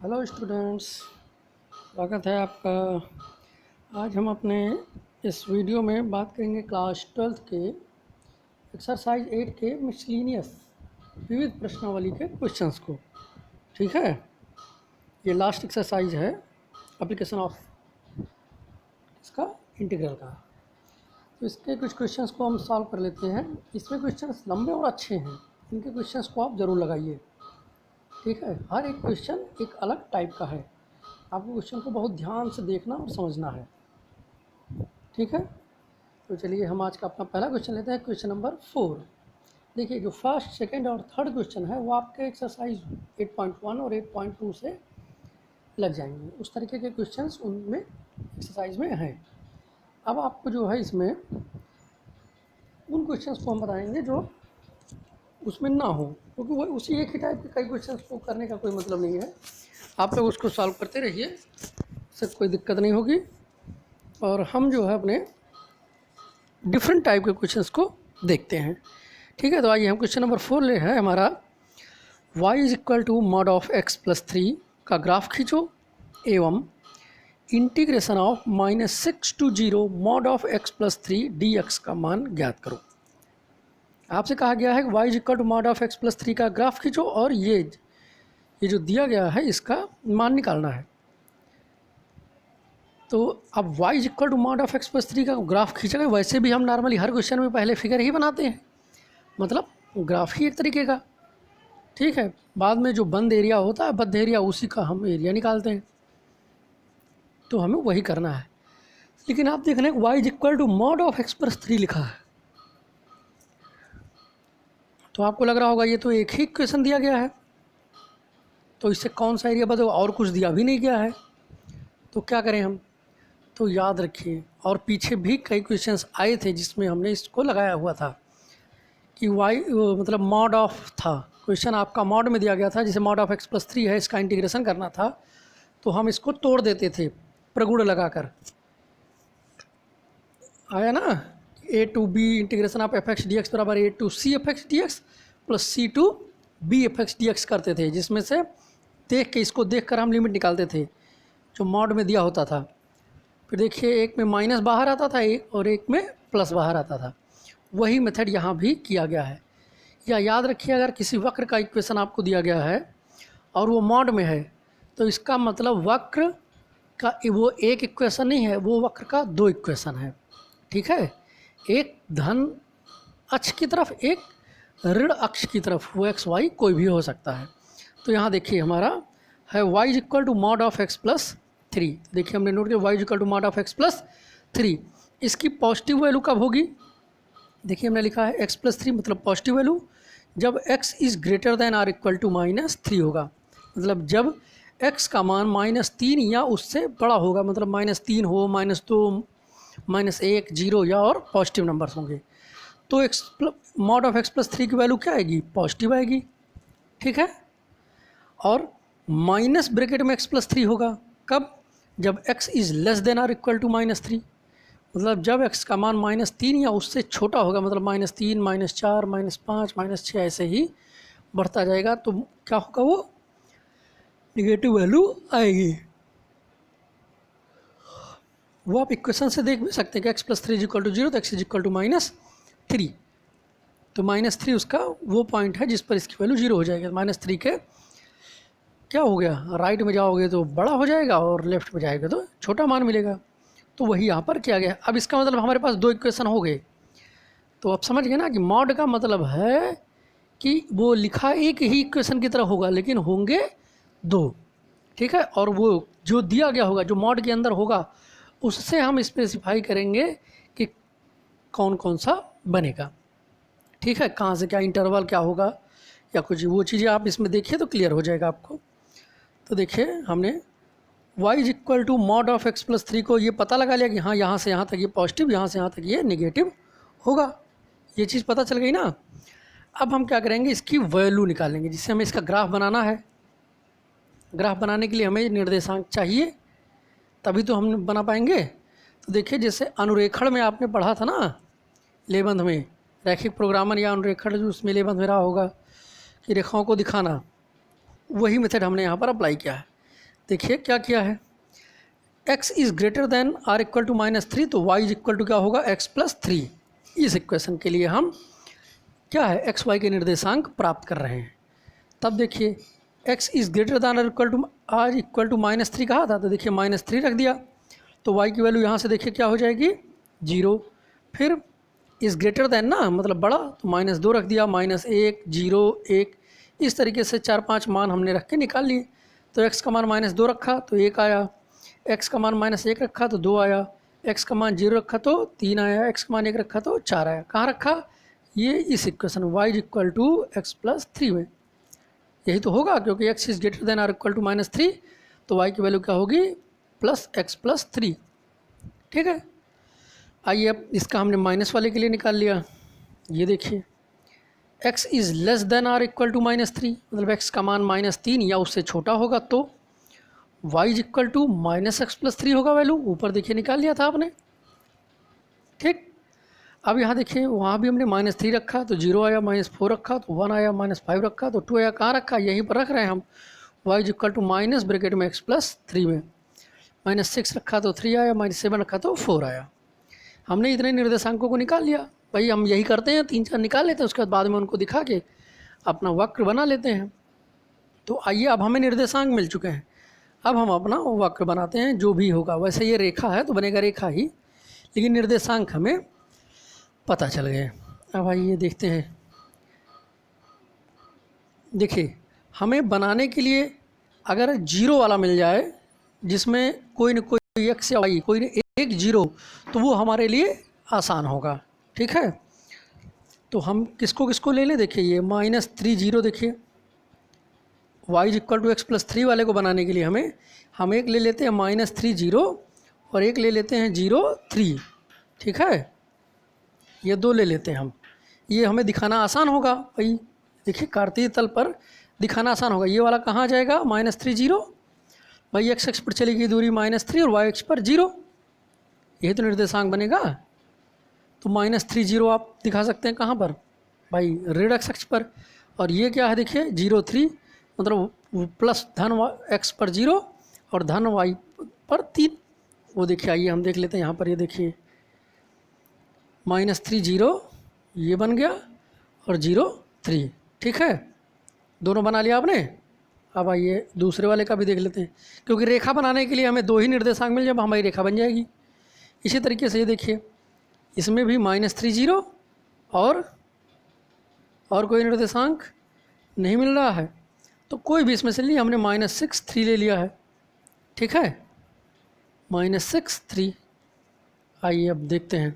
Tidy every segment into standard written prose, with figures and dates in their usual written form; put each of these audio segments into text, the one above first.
Hello students, स्वागत है आपका। आज हम अपने इस वीडियो में बात करेंगे क्लास 12th के एक्सरसाइज 8 के मिसलिनियस विविध प्रश्नावली के क्वेश्चंस को। ठीक है, ये लास्ट एक्सरसाइज है एप्लीकेशन ऑफ इसका इंटीग्रल का। तो इसके कुछ क्वेश्चंस को हम सॉल्व कर लेते हैं। इसमें क्वेश्चंस लंबे और अच्छे हैं, इनके क्वेश्चंस को आप ज़रूर लगाइए। ठीक है, हर एक क्वेश्चन एक अलग टाइप का है, आपको क्वेश्चन को बहुत ध्यान से देखना और समझना है। ठीक है, तो चलिए हम आज का अपना पहला क्वेश्चन लेते हैं, क्वेश्चन नंबर 4। देखिए, जो फर्स्ट, सेकंड और थर्ड क्वेश्चन है वो आपके एक्सरसाइज 8.1 और 8.2 से लग जाएंगे। उस तरीके के क्वेश्चंस उनमें एक्सरसाइज में हैं। अब आपको जो है इसमें उन क्वेश्चंस को हम बताएंगे जो उसमें ना हो, क्योंकि वो उसी एक ही टाइप के कई क्वेश्चंस को करने का कोई मतलब नहीं है। आप लोग उसको सॉल्व करते रहिए, इससे कोई दिक्कत नहीं होगी। और हम जो है अपने डिफरेंट टाइप के क्वेश्चंस को देखते हैं। ठीक है, तो आइए हम क्वेश्चन नंबर 4 ले है हमारा, y is equal to mod of x plus 3 का ग्राफ खींचो एवं integration of -6 to 0 mod of x plus 3 dx का मान ज्ञात करो। आपसे कहा गया है कि y is equal to mod of x plus 3 का ग्राफ खींचो और ये जो दिया गया है इसका मान निकालना है। तो अब y is equal to mod of x plus 3 का ग्राफ खींचेगा। वैसे भी हम नॉर्मली हर क्वेश्चन में पहले फिगर ही बनाते हैं, मतलब ग्राफ ही एक तरीके का। ठीक है, बाद में जो बंद एरिया होता है, बद्ध एरिया, उसी का हम एरिया निकालते हैं। तो हमें वही करना है। लेकिन आप देख रहे हैं y is equal to mod of x plus 3 लिखा है, तो आपको लग रहा होगा ये तो एक ही इक्वेशन दिया गया है, तो इससे कौन सा एरिया बदलेगा, और कुछ दिया भी नहीं गया है। तो क्या करें हम, तो याद रखिए, और पीछे भी कई क्वेश्चंस आए थे जिसमें हमने इसको लगाया हुआ था कि y मतलब मॉड ऑफ था। क्वेश्चन आपका मॉड में दिया गया था, जिसे मॉड ऑफ x प्लस 3 है, इसका इंटीग्रेशन करना था। तो हम इसको तोड़ देते थे प्रगुण लगाकर। आया ना, a to b integration of f x d x बराबर a to c f x d x plus c to b f x d x करते थे, जिसमें से देख के, इसको देख कर हम लिमिट निकालते थे जो मॉड में दिया होता था। फिर देखिए, एक में माइनस बाहर आता था एक, और एक में प्लस बाहर आता था। वही मेथड यहाँ भी किया गया है। या याद रखिए, अगर किसी वक्र का इक्वेशन आपको दिया गया है और वो मॉड में है, तो इसका मतलब वक्र का वो एक इक्वेशन नहीं है, वो वक्र का दो इक्वेशन है। ठीक है, एक धन अक्ष की तरफ, एक ऋण अक्ष की तरफ, वो एक्स वाई कोई भी हो सकता है। तो यहाँ देखिए हमारा है y is equal to mod of x plus 3। देखिए हमने नोट किया y is equal to mod of x plus 3। इसकी पॉजिटिव वैल्यू कब होगी, देखिए हमने लिखा है x प्लस 3 मतलब पॉजिटिव वैल्यू जब x is greater than or equal to -3 होगा। मतलब जब x का मान -3 या उससे बड़ा होगा, मतलब -3 हो, -2, -1, 0 या और पॉजिटिव नंबर्स होंगे, तो मॉड ऑफ x प्लस 3 की वैल्यू क्या आएगी, पॉजिटिव आएगी। ठीक है, और माइनस ब्रैकेट में x प्लस 3 होगा कब, जब x is less than or equal to -3। मतलब जब x का मान -3 या उससे छोटा होगा, मतलब -3, -4, -5, -6 ऐसे ही बढ़ता जाएगा, तो क्या होगा, वो निगेटिव वैल्यू आएगी। वो आप इक्वेशन से देख भी सकते हैं कि x plus 3 is equal to 0, तो x इज इक्वल टू -3। तो -3 उसका वो पॉइंट है जिस पर इसकी वैल्यू 0 हो जाएगी। -3 के क्या हो गया, राइट में जाओगे तो बड़ा हो जाएगा और लेफ्ट में जाएगा तो छोटा मान मिलेगा। तो वही यहाँ पर किया गया। अब इसका मतलब हमारे पास दो इक्वेशन हो गए। तो आप समझ गए ना कि मॉड का मतलब है कि वो लिखा एक ही इक्वेशन की तरह होगा, लेकिन होंगे दो। ठीक है, और वो जो दिया गया होगा, जो मॉड के अंदर होगा, उससे हम स्पेसिफाई करेंगे कि कौन कौन सा बनेगा। ठीक है, कहाँ से क्या इंटरवल क्या होगा या कुछ, वो चीज़ें आप इसमें देखिए तो क्लियर हो जाएगा आपको। तो देखिए हमने y is equal to mod of x plus 3 को ये पता लगा लिया कि हाँ, यहाँ से यहाँ तक ये पॉजिटिव, यहाँ से यहाँ तक ये नेगेटिव होगा। ये चीज़ पता चल गई ना। अब हम क्या करेंगे, इसकी वैल्यू निकालेंगे, जिससे हमें इसका ग्राफ बनाना है। ग्राफ बनाने के लिए हमें निर्देशांक चाहिए, तभी तो हम बना पाएंगे। तो देखिए, जैसे अनुरेखण में आपने पढ़ा था ना, लेबंध में, रैखिक प्रोग्रामर या अनुरेखण जो उसमें लेबंध में रहा होगा कि रेखाओं को दिखाना, वही मेथड हमने यहाँ पर अप्लाई किया है। देखिए क्या किया है, x is greater than or equal to -3, तो y इज इक्वल टू क्या होगा x प्लस 3। इस इक्वेशन के लिए हम क्या है एक्स वाई के निर्देशांक प्राप्त कर रहे हैं। तब देखिए x is greater than or equal to -3 कहा था, तो देखिए -3 रख दिया, तो y की वैल्यू यहाँ से देखिए क्या हो जाएगी 0। फिर इज़ ग्रेटर दैन ना मतलब बड़ा, तो -2 रख दिया, -1 0 1, इस तरीके से 4-5 मान हमने रख के निकाल लिए। तो x का मान -2 रखा तो 1 आया, x का मान -1 रखा तो 2 आया, x का मान 0 रखा तो 3 आया, x का मान 1 रखा तो 4 आया। कहाँ रखा, ये इस equation y is equal to x plus 3 में। यही तो होगा, क्योंकि x is greater than or equal to -3, तो y की वैल्यू क्या होगी प्लस एक्स प्लस 3। ठीक है, आइए अब इसका हमने माइनस वाले के लिए निकाल लिया। ये देखिए x is less than or equal to -3, मतलब x का मान -3 या उससे छोटा होगा तो y is equal to -x plus 3 होगा वैल्यू। ऊपर देखिए निकाल लिया था आपने। ठीक, अब यहाँ देखिए वहाँ भी हमने -3 रखा तो 0 आया, -4 रखा तो 1 आया, -5 रखा तो 2 आया। कहाँ रखा, यहीं पर रख रहे हैं हम। y is equal to minus bracket में x प्लस 3 में, -6 रखा तो 3 आया, -7 रखा तो 4 आया। हमने इतने निर्देशांकों को निकाल लिया। भाई हम यही करते हैं, 3-4 निकाल लेते हैं, उसके बाद में उनको दिखा के अपना वक्र बना लेते हैं। तो आइए अब हमें निर्देशांक मिल चुके हैं, अब हम अपना वक्र बनाते हैं। जो भी होगा, वैसे ये रेखा है तो बनेगा रेखा ही, लेकिन निर्देशांक हमें पता चल गए। अब आइए देखते हैं। देखिए हमें बनाने के लिए अगर 0 वाला मिल जाए, जिसमें कोई न कोई x या y कोई एक 0, तो वो हमारे लिए आसान होगा। ठीक है, तो हम किसको किसको ले लें, देखिए ये -3 0, देखिए y is equal to x plus 3 वाले को बनाने के लिए हम एक ले लेते हैं -3 0 और एक ले लेते हैं 0 3। ठीक है, ये दो ले लेते हैं हम, ये हमें दिखाना आसान होगा। भाई देखिए कार्तीय तल पर दिखाना आसान होगा। ये वाला कहाँ जाएगा, -3 0, भाई x अक्ष पर चली गई दूरी -3 और y अक्ष पर 0, यही तो निर्देशांक बनेगा। तो -3 0 आप दिखा सकते हैं कहाँ पर, भाई ऋण x अक्ष पर। और ये क्या है देखिए 0 3, मतलब प्लस धन x पर 0 और धन y पर 3। वो देखिए आइए हम देख लेते हैं यहाँ पर। ये देखिए -3 0 ये बन गया और 0 3। ठीक है, दोनों बना लिया आपने। अब आइए दूसरे वाले का भी देख लेते हैं, क्योंकि रेखा बनाने के लिए हमें 2 ही निर्देशांक मिल जाए, हमारी रेखा बन जाएगी। इसी तरीके से ये देखिए इसमें भी -3 0 और कोई निर्देशांक नहीं मिल रहा है, तो कोई भी इसमें से लिए हमने -6 3 ले लिया है। ठीक है, -6 3। आइए अब देखते हैं।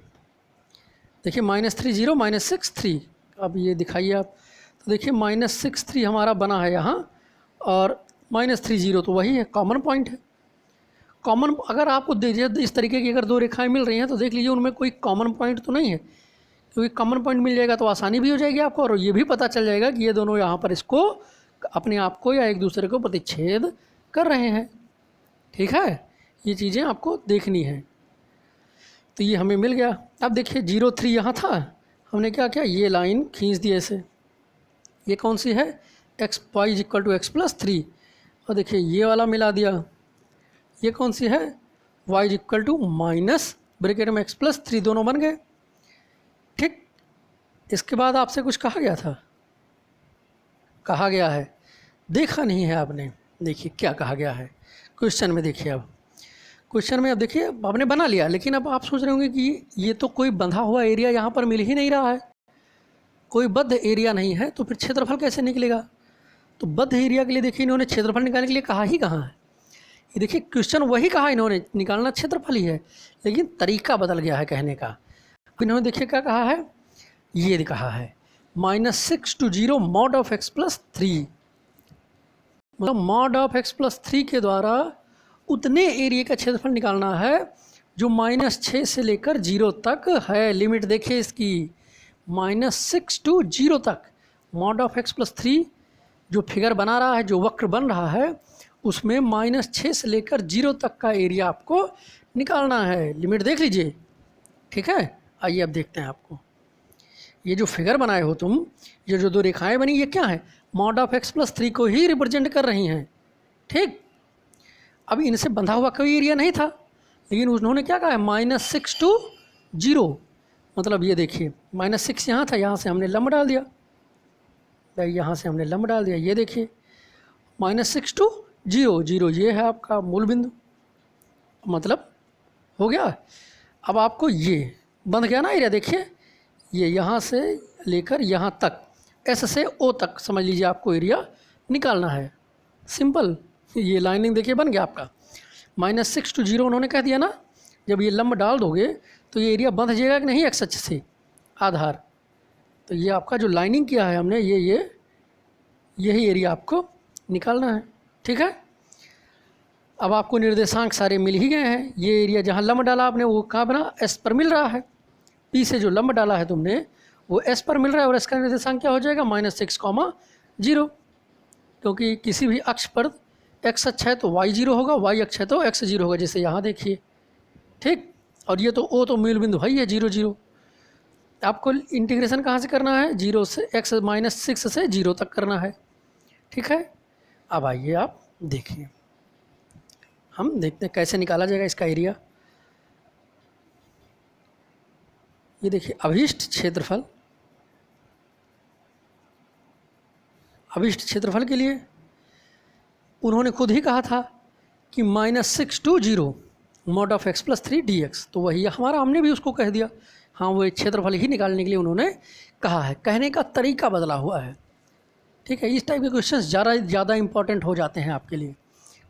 देखिए -3 0 -6 3। अब ये दिखाइए आप, तो देखिए -6 3 हमारा बना है यहाँ, और -3 0 तो वही है, कॉमन पॉइंट है। कॉमन अगर आपको देखिए इस तरीके की अगर 2 रेखाएं मिल रही हैं तो देख लीजिए उनमें कोई कॉमन पॉइंट तो नहीं है, क्योंकि कॉमन पॉइंट मिल जाएगा तो आसानी भी हो जाएगी आपको, और ये भी पता चल जाएगा कि ये दोनों यहाँ पर इसको अपने आप को या एक दूसरे को प्रतिच्छेद कर रहे हैं। ठीक है, ये चीज़ें आपको देखनी है। तो ये हमें मिल गया। अब देखिए 0 3 यहाँ था, हमने क्या किया, ये लाइन खींच दी ऐसे। ये कौन सी है, x y is equal to x plus 3, और देखिए ये वाला मिला दिया। ये कौन सी है, y is equal to minus bracket में एक्स प्लस 3, दोनों बन गए। ठीक, इसके बाद आपसे कुछ कहा गया था, कहा गया है, देखा नहीं है आपने। देखिए क्या कहा गया है क्वेश्चन में। देखिए अब क्वेश्चन में, अब देखिए आपने बना लिया, लेकिन अब आप सोच रहे होंगे कि ये तो कोई बंधा हुआ एरिया यहाँ पर मिल ही नहीं रहा है, कोई बद्ध एरिया नहीं है, तो फिर क्षेत्रफल कैसे निकलेगा। तो बद्ध एरिया के लिए देखिए इन्होंने क्षेत्रफल निकालने के लिए कहा ही कहाँ है। ये देखिए क्वेश्चन वही कहा इन्होंने, निकालना क्षेत्रफल ही है, लेकिन तरीका बदल गया है कहने का। इन्होंने देखिए क्या कहा है, ये कहा है -6 to 0 mod of x plus 3, मतलब मॉड ऑफ एक्स प्लस 3 के द्वारा उतने एरिया का क्षेत्रफल निकालना है जो -6 से लेकर 0 तक है। लिमिट देखिए इसकी, -6 to 0 तक। मॉड ऑफ एक्स प्लस 3 जो फिगर बना रहा है, जो वक्र बन रहा है, उसमें -6 से लेकर 0 तक का एरिया आपको निकालना है। लिमिट देख लीजिए। ठीक है, आइए अब देखते हैं आपको। ये जो फिगर बनाए हो तुम, ये जो 2 रेखाएं बनी, ये क्या है, मॉड ऑफ एक्स प्लस 3 को ही रिप्रेजेंट कर रही हैं। ठीक, अब इनसे बंधा हुआ कोई एरिया नहीं था, लेकिन उन्होंने क्या कहा है -6 to 0, मतलब ये देखिए -6 यहाँ था, यहाँ से हमने लंब डाल दिया, यहाँ से हमने लंब डाल दिया, ये देखिए -6 to 0, 0 ये है आपका मूल बिंदु, मतलब हो गया। अब आपको ये बंध गया ना एरिया, देखिए ये यहाँ से लेकर यहाँ तक, एस से ओ तक समझ लीजिए आपको एरिया निकालना है, सिंपल। ये लाइनिंग देखिए बन गया आपका। -6 to 0 उन्होंने कह दिया ना, जब ये लंब डाल दोगे तो ये एरिया बंध जाएगा कि नहीं एक्स अक्ष से आधार। तो ये आपका जो लाइनिंग किया है हमने, यही एरिया आपको निकालना है, ठीक है। अब आपको निर्देशांक सारे मिल ही गए हैं। ये एरिया जहाँ लंब डाला आपने वो कहाँ बना, एस पर मिल रहा है। पी से जो लंब डाला है तुमने वो एस पर मिल रहा है, और इसका निर्देशांक क्या हो जाएगा -6, 0, क्योंकि किसी भी अक्ष पर एक्स अक्ष है तो वाई 0 होगा, वाई अक्ष है तो एक्स 0 होगा, जैसे यहाँ देखिए, ठीक। और ये तो ओ तो मूल बिंदु है ही है 0, 0। आपको इंटीग्रेशन कहाँ से करना है, 0 से एक्स -6 से 0 तक करना है, ठीक है। अब आइए आप देखिए, हम देखते हैं कैसे निकाला जाएगा इसका एरिया। ये देखिए अभीष्ट क्षेत्रफल, अभीष्ट क्षेत्रफल के लिए उन्होंने खुद ही कहा था कि -6 to 0 mod of x + 3 dx, तो वही हमारा, हमने भी उसको कह दिया। हाँ, वो क्षेत्रफल ही निकालने के लिए उन्होंने कहा है, कहने का तरीका बदला हुआ है, ठीक है। इस टाइप के क्वेश्चंस ज़्यादा इंपॉर्टेंट हो जाते हैं आपके लिए,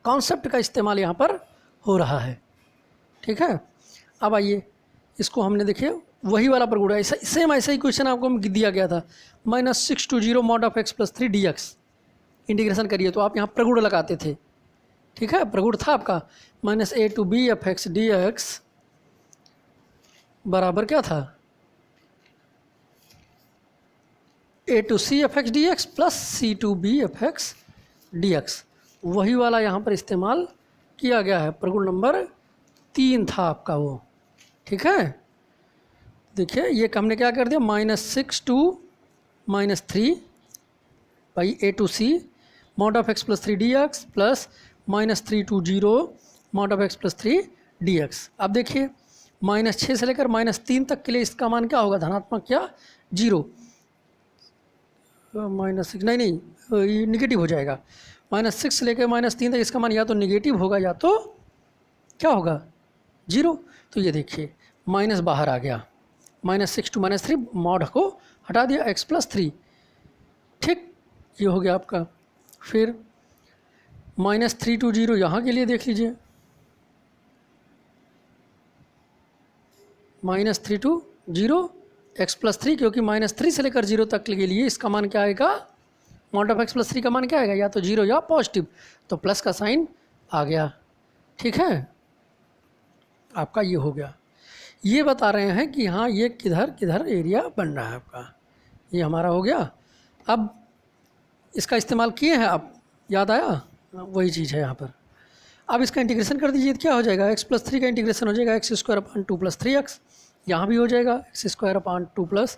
कॉन्सेप्ट का इस्तेमाल यहाँ पर हो रहा है, ठीक है। अब आइए इसको हमने देखिए वही वाला प्रगुण है, सेम ऐसा ही क्वेश्चन आपको दिया गया था, -6 to 0 mod of x + 3 dx, integration करिए तो आप यहाँ प्रगुण लगाते थे, ठीक है। प्रगुण था आपका -a to b f x dx बराबर क्या था, a to c f x dx plus c to b f x dx, वही वाला यहाँ पर इस्तेमाल किया गया है। प्रगुण नंबर 3 था आपका वो, ठीक है। देखिए ये हमने क्या कर दिया, -6 to -3 by a to c mod of x + 3 dx plus -3 to 0 mod of x + 3 dx। अब देखिए -6 से लेकर -3 तक के लिए इसका मान क्या होगा, धनात्मक या 0, -6 नहीं, ये निगेटिव हो जाएगा। -6 से लेकर -3 तक इसका मान या तो निगेटिव होगा या तो क्या होगा, 0। तो ये देखिए माइनस बाहर आ गया, -6 to -3 मॉड को हटा दिया, x + 3, ठीक, ये हो गया आपका। फिर -3 to 0 यहाँ के लिए देख लीजिए, -3 to 0 x + 3, क्योंकि -3 से लेकर 0 तक के लिए इसका मान क्या आएगा, मॉड ऑफ x + 3 का मान क्या आएगा, या तो 0 या पॉजिटिव, तो प्लस का साइन आ गया, ठीक है। आपका ये हो गया। ये बता रहे हैं कि हाँ ये किधर किधर एरिया बन रहा है आपका, ये हमारा हो गया। अब इसका इस्तेमाल किए हैं आप, याद आया, वही चीज़ है यहाँ पर। अब इसका इंटीग्रेशन कर दीजिए, क्या हो जाएगा, x + 3 का इंटीग्रेशन हो जाएगा x² / 2 + 3x, यहाँ भी हो जाएगा x² / 2 +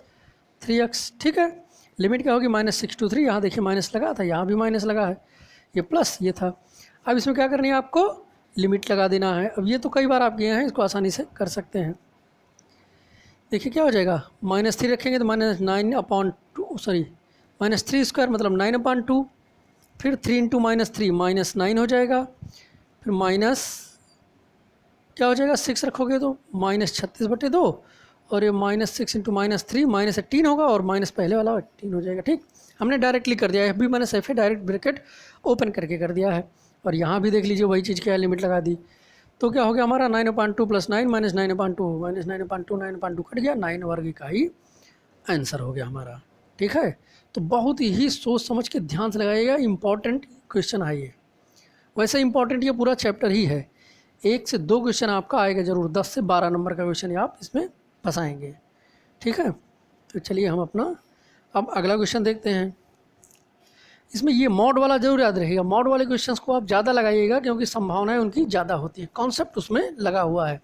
3x, ठीक है। लिमिट क्या होगी, -6 to 3, यहाँ देखिए माइनस लगा था, यहाँ भी माइनस लगा है, ये प्लस ये था। अब इसमें क्या करनी है आपको, लिमिट लगा देना है। अब ये तो कई बार आप किए हैं, इसको आसानी से कर सकते हैं। देखिए क्या हो जाएगा, -3 रखेंगे तो -9/2, सॉरी -3² मतलब 9/2, फिर 3 × -3 -9 हो जाएगा, फिर माइनस क्या हो जाएगा, 6 रखोगे तो -36/2, और ये -6 × -3 -18 होगा, और माइनस पहले वाला 18 हो जाएगा, ठीक। हमने डायरेक्टली कर दिया है, FB - FA direct bracket open करके कर दिया है। और यहाँ भी देख लीजिए वही चीज़ क्या है, लिमिट लगा दी, तो क्या हो गया हमारा 9/2 + 9 -9/2 -9/2 9/2 कट गया, 9 वर्ग का ही आंसर हो गया हमारा, ठीक है। तो बहुत ही सोच समझ के ध्यान से लगाइएगा, इंपॉर्टेंट क्वेश्चन है ये। वैसे इंपॉर्टेंट ये पूरा चैप्टर ही है, 1 से 2 क्वेश्चन आपका आएगा ज़रूर, 10 से 12 नंबर का क्वेश्चन आप इसमें फंसाएंगे, ठीक है। तो चलिए हम अपना अब अगला क्वेश्चन देखते हैं। इसमें ये मॉड वाला जरूर याद रहेगा, मॉड वाले क्वेश्चंस को आप ज़्यादा लगाइएगा, क्योंकि संभावनाएं उनकी ज़्यादा होती है, कॉन्सेप्ट उसमें लगा हुआ है,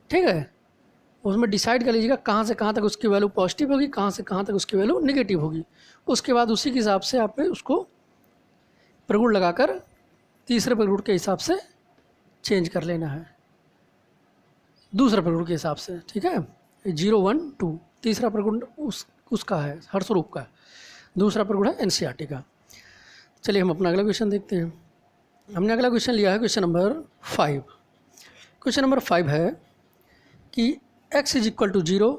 ठीक है। उसमें डिसाइड कर लीजिएगा कहाँ से कहाँ तक उसकी वैल्यू पॉजिटिव होगी, कहाँ से कहाँ तक उसकी वैल्यू नेगेटिव होगी। उसके बाद उसी के हिसाब से आप उसको प्रगुण लगाकर तीसरे प्रगुण के हिसाब से चेंज कर लेना है दूसरा प्रगुण के हिसाब से, ठीक है। 0 1 2 तीसरा प्रगुण उसका है हर्षरूप का, दूसरा प्रगुण है एनसीईआरटी का। चलिए हम अपना अगला क्वेश्चन देखते हैं। हमने अगला क्वेश्चन लिया है क्वेश्चन नंबर 5। क्वेश्चन नंबर 5 है कि x is equal to 0,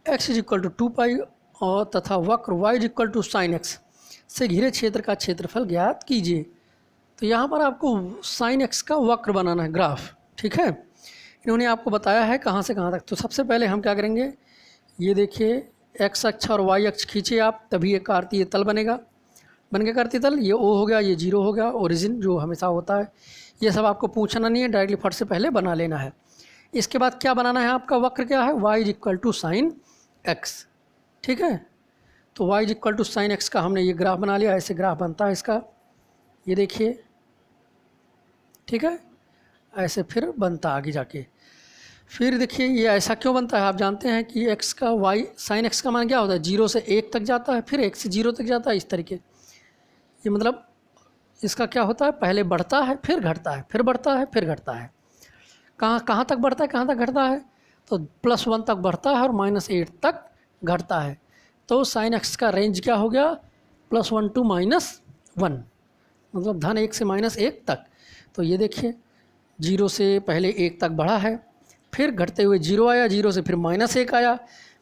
x is equal to 2 pi और तथा वक्र y is equal to sine x से घिरे क्षेत्र का क्षेत्रफल ज्ञात कीजिए। तो यहाँ पर आपको साइन x का वक्र बनाना है, ग्राफ, ठीक है। इन्होंने आपको बताया है कहाँ से कहाँ तक। तो सबसे पहले हम क्या करेंगे, ये देखिए x अक्ष और y अक्ष खींचे आप, तभी एक कार्तीय तल बनेगा। बन गया कार्तीय तल, ये O हो गया, ये 0 हो गया, ओरिजिन जो हमेशा होता है। ये सब आपको पूछना नहीं है, डायरेक्टली फट से पहले बना लेना है। इसके बाद क्या बनाना है, आपका वक्र क्या है, y is equal to sine x, ठीक है। तो y is equal to sine x का हमने ये ग्राफ बना लिया, ऐसे ग्राफ बनता है इसका, ये देखिए, ठीक है। ऐसे फिर बनता आगे जाके। फिर देखिए ये ऐसा क्यों बनता है, आप जानते हैं कि x का y साइन x का मान क्या होता है, 0 से 1 तक जाता है, फिर 1 से 0 तक जाता है, इस तरीके। ये मतलब इसका क्या होता है, पहले बढ़ता है फिर घटता है, फिर बढ़ता है फिर घटता है। कहाँ तक बढ़ता है, कहाँ तक घटता है, तो +1 तक बढ़ता है और -8 तक घटता है। तो साइन x का रेंज क्या हो गया, +1 to -1, मतलब धन 1 से -1 तक। तो ये देखिए 0 से पहले 1 तक बढ़ा है, फिर घटते हुए 0 आया, 0 से फिर -1 आया,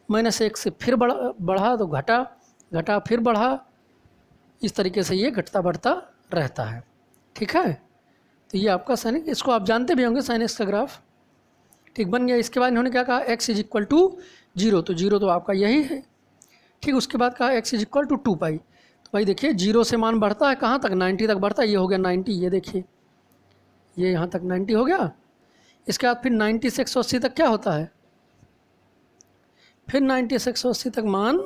-1 से फिर बढ़ा तो घटा फिर बढ़ा, इस तरीके से ये घटता बढ़ता रहता है, ठीक है। तो ये आपका साइन, इसको आप जानते भी होंगे साइन एक्स का ग्राफ, ठीक, बन गया। इसके बाद इन्होंने क्या कहा, x इज इक्वल टू 0, तो 0 तो आपका यही है, ठीक। उसके बाद कहा x इज इक्वल टू 2 पाई। तो भाई देखिए 0 से मान बढ़ता है कहाँ तक, 90 तक बढ़ता है, ये हो गया 90, ये देखिए ये यहाँ तक 90 हो गया। इसके बाद फिर 90 से 180 तक क्या होता है, फिर 90 से 180 तक मान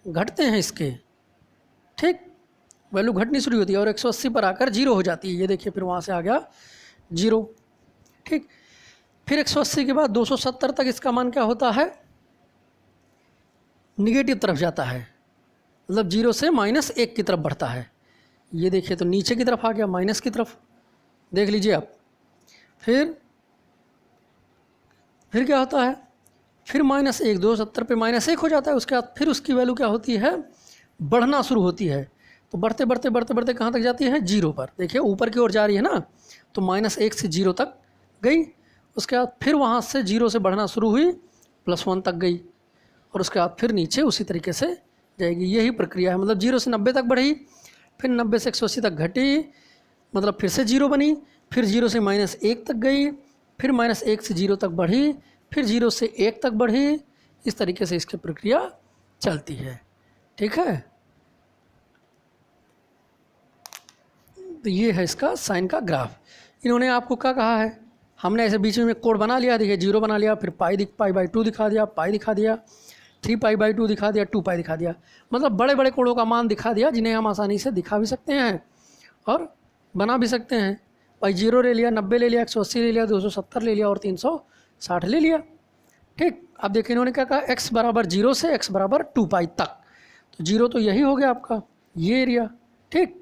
घटते हैं इसके, ठीक, वैल्यू घटनी शुरू होती है और 180 पर आकर 0 हो जाती है, ये देखिए फिर वहाँ से आ गया 0, ठीक। फिर 180 के बाद 270 तक इसका मान क्या होता है, निगेटिव तरफ जाता है, मतलब 0 से -1 की तरफ बढ़ता है, ये देखिए तो नीचे की तरफ आ गया, माइनस की तरफ, देख लीजिए आप। फिर क्या होता है, फिर -1, 270 पे -1 हो जाता है। उसके बाद फिर उसकी वैल्यू क्या होती है, बढ़ना शुरू होती है। तो बढ़ते बढ़ते बढ़ते बढ़ते कहाँ तक जाती है, 0 पर, देखिए ऊपर की ओर जा रही है ना, तो -1 से 0 तक गई। उसके बाद फिर वहाँ से 0 से बढ़ना शुरू हुई, +1 तक गई, और उसके बाद फिर नीचे उसी तरीके से जाएगी। यही प्रक्रिया है, मतलब 0 से 90 तक बढ़ी, फिर 90 से 180 तक घटी, मतलब फिर से 0 बनी, फिर 0 से -1 तक गई, फिर -1 से 0 तक बढ़ी, फिर 0 से 1 तक बढ़ी, इस तरीके से इसकी प्रक्रिया चलती है, ठीक है। तो ये है इसका साइन का ग्राफ। इन्होंने आपको क्या कहा है, हमने ऐसे बीच में कोड बना लिया, देखिए 0 बना लिया, फिर पाई/2 दिखा दिया, पाई दिखा दिया, 3π/2 दिखा दिया, 2 पाई दिखा दिया, मतलब बड़े बड़े कोडों का मान दिखा दिया, जिन्हें हम आसानी से दिखा भी सकते हैं और बना भी सकते हैं। भाई 0 ले लिया, 90 ले लिया, 180 ले लिया, 270 ले लिया और 360 ले लिया, ठीक। अब देखिए इन्होंने क्या कहा, x बराबर 0 से x बराबर 2 पाई तक, तो 0 तो यही हो गया आपका ये एरिया, ठीक,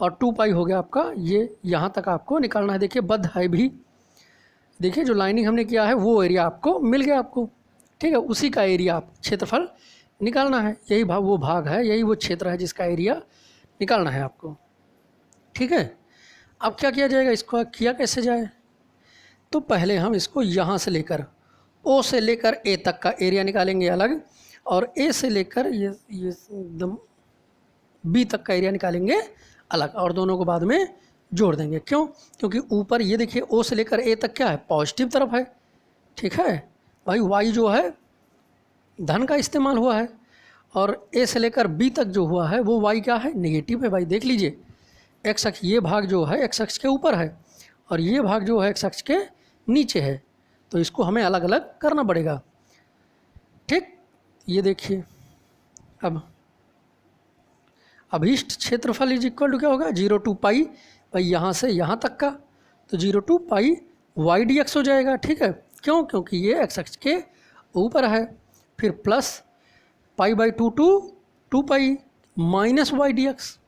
और 2 पाई हो गया आपका ये, यहाँ तक आपको निकालना है। देखिए बद्ध है भी, देखिए जो लाइनिंग हमने किया है वो एरिया आपको मिल गया आपको, ठीक है। उसी का एरिया आप क्षेत्रफल निकालना है, यही भाग वो भाग है, यही वो क्षेत्र है जिसका एरिया निकालना है आपको, ठीक है। अब क्या किया जाएगा, इसको किया कैसे जाए, तो पहले हम इसको यहाँ से लेकर O से लेकर A तक का एरिया निकालेंगे अलग, और A से लेकर ये एकदम B तक का एरिया निकालेंगे अलग, और दोनों को बाद में जोड़ देंगे। क्यों, क्योंकि ऊपर ये देखिए O से लेकर A तक क्या है, पॉजिटिव तरफ है, ठीक है। भाई y जो है धन का इस्तेमाल हुआ है, और A से लेकर B तक जो हुआ है वो y क्या है, नेगेटिव है। भाई देख लीजिए x अक्ष, ये भाग जो है x अक्ष के ऊपर है, और ये भाग जो है x अक्ष के नीचे है, तो इसको हमें अलग अलग करना पड़ेगा, ठीक। ये देखिए अब अभीष्ट क्षेत्रफल इज इक्वल टू क्या होगा, 0 to पाई, भाई यहाँ से यहाँ तक का, तो 0 to pi y d x हो जाएगा, ठीक है। क्यों, क्योंकि ये एक्स अक्ष के ऊपर है। फिर plus π/2 to 2 pi minus y d x,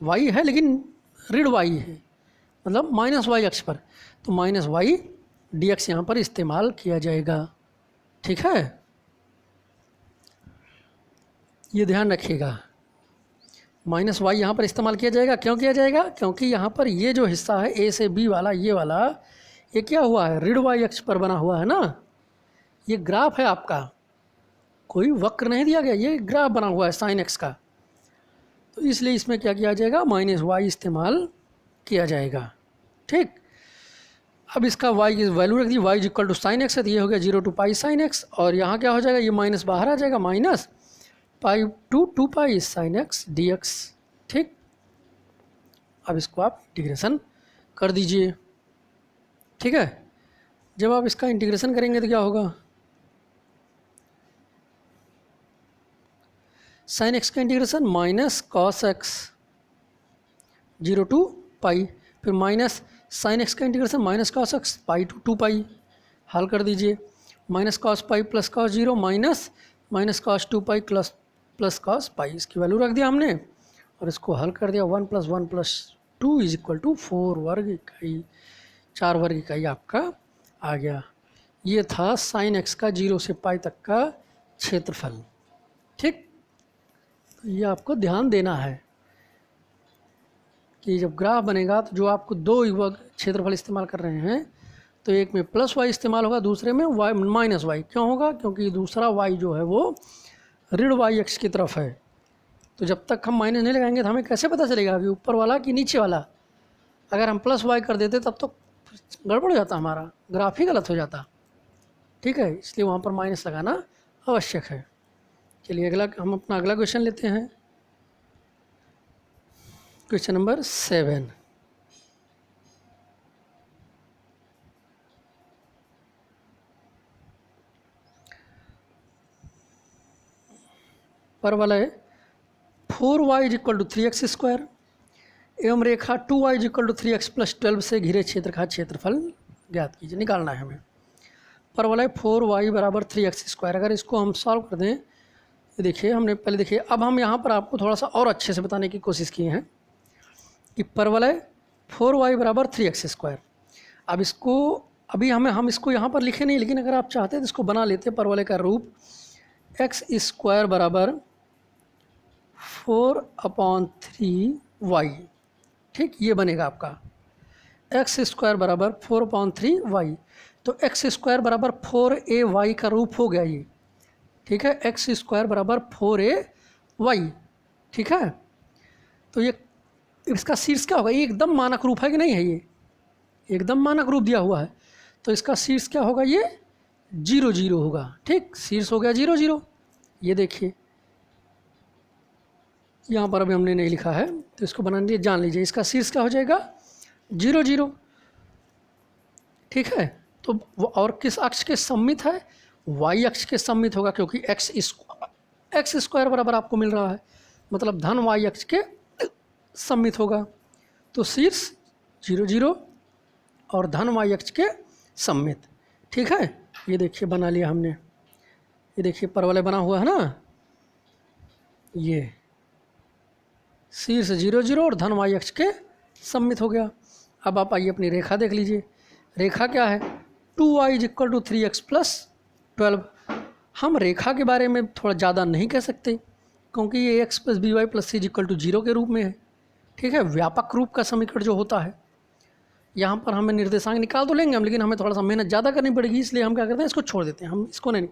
y है लेकिन ऋण वाई है, मतलब माइनस वाई अक्ष पर, तो माइनस वाई डी एक्स यहाँ पर इस्तेमाल किया जाएगा। ठीक है, ये ध्यान रखिएगा, माइनस वाई यहाँ पर इस्तेमाल किया जाएगा। क्यों किया जाएगा? क्योंकि यहाँ पर ये जो हिस्सा है ए से बी वाला, ये वाला, ये क्या हुआ है, ऋण वाई अक्ष पर बना हुआ है ना। ये ग्राफ है आपका, कोई वक्र नहीं दिया गया, ये ग्राफ बना हुआ है साइन एक्स का, तो इसलिए इसमें क्या किया जाएगा, माइनस वाई इस्तेमाल किया जाएगा। ठीक, अब इसका y की वैल्यू रख दी, y equal to sine x है, तो ये हो गया 0 टू पाई साइन एक्स, और यहाँ क्या हो जाएगा, ये माइनस बाहर आ जाएगा, minus pi to 2 pi sine x d x. ठीक, अब इसको आप इंटीग्रेशन कर दीजिए। ठीक है, जब आप इसका इंटीग्रेशन करेंगे तो क्या होगा, साइन एक्स का integration minus cos x 0 to pi, फिर माइनस साइन एक्स का integration minus cos x pi to 2 pi, हल कर दीजिए, minus cos pi plus cos 0 minus minus cos 2 pi plus cos pi, इसकी वैल्यू रख दिया हमने और इसको हल कर दिया। 1 + 1 + 2 इज इक्वल टू 4 वर्ग इकाई, 4 वर्ग इकाई आपका आ गया। ये था साइन एक्स का 0 से पाई तक का क्षेत्रफल। ठीक, तो ये आपको ध्यान देना है कि जब ग्राफ बनेगा तो जो आपको दो क्षेत्रफल इस्तेमाल कर रहे हैं, तो एक में प्लस वाई इस्तेमाल होगा, दूसरे में वाई माइनस वाई। क्यों होगा? क्योंकि दूसरा वाई जो है वो ऋण वाई अक्ष की तरफ है, तो जब तक हम माइनस नहीं लगाएंगे तो हमें कैसे पता चलेगा कि ऊपर वाला कि नीचे वाला। अगर हम प्लस वाई कर देते तब तो गड़बड़ हो जाता, हमारा ग्राफ ही गलत हो जाता। ठीक है, इसलिए वहाँ पर माइनस लगाना आवश्यक है। चलिए अगला, हम अपना अगला क्वेश्चन लेते हैं, क्वेश्चन नंबर 7। परवलय 4y = 3x² एवं रेखा 2y = 3x + 12 से घिरे क्षेत्र का क्षेत्रफल ज्ञात कीजिए, निकालना है हमें। परवलय 4y = 3x², अगर इसको हम सॉल्व कर दें, देखिए हमने पहले देखिए, अब हम यहाँ पर आपको थोड़ा सा और अच्छे से बताने की कोशिश किए हैं कि परवलय 4y = 3x²। अब इसको अभी हम इसको यहाँ पर लिखे नहीं, लेकिन अगर आप चाहते हैं तो इसको बना लेते, परवलय का रूप x² = 4/3y। ठीक, ये बनेगा आपका x² = 4/3y, तो x² = 4ay का रूप हो गया ये। ठीक है, x² = 4ay। ठीक है, तो ये इसका शीर्ष क्या होगा, ये एकदम मानक रूप है कि नहीं है, ये एकदम मानक रूप दिया हुआ है, तो इसका शीर्ष क्या होगा, ये 0 0 होगा। ठीक, शीर्ष हो गया 0 0। ये देखिए यहाँ पर अभी हमने नहीं लिखा है, तो इसको बनाने लिए जान लीजिए, इसका शीर्ष क्या हो जाएगा, 0 0। ठीक है, तो और किस अक्ष के सम्मित है, y अक्ष के सम्मित होगा, क्योंकि x² बराबर आपको मिल रहा है, मतलब धन y अक्ष के सम्मित होगा, तो शीर्ष 0 0 और धन y अक्ष के सम्मित। ठीक है, ये देखिए बना लिया हमने, ये देखिए परवलय बना हुआ है ना, ये शीर्ष 0 0 और धन y अक्ष के सम्मित हो गया। अब आप आइए अपनी रेखा देख लीजिए, रेखा क्या है, 2y = 3x + 12। हम रेखा के बारे में थोड़ा ज़्यादा नहीं कह सकते, क्योंकि ये x + by + c = 0 के रूप में है। ठीक है, व्यापक रूप का समीकरण जो होता है, यहाँ पर हमें निर्देशांक निकाल तो लेंगे हम, लेकिन हमें थोड़ा सा मेहनत ज़्यादा करनी पड़ेगी, इसलिए हम क्या करते हैं, इसको छोड़ देते हैं, हम इसको नहीं,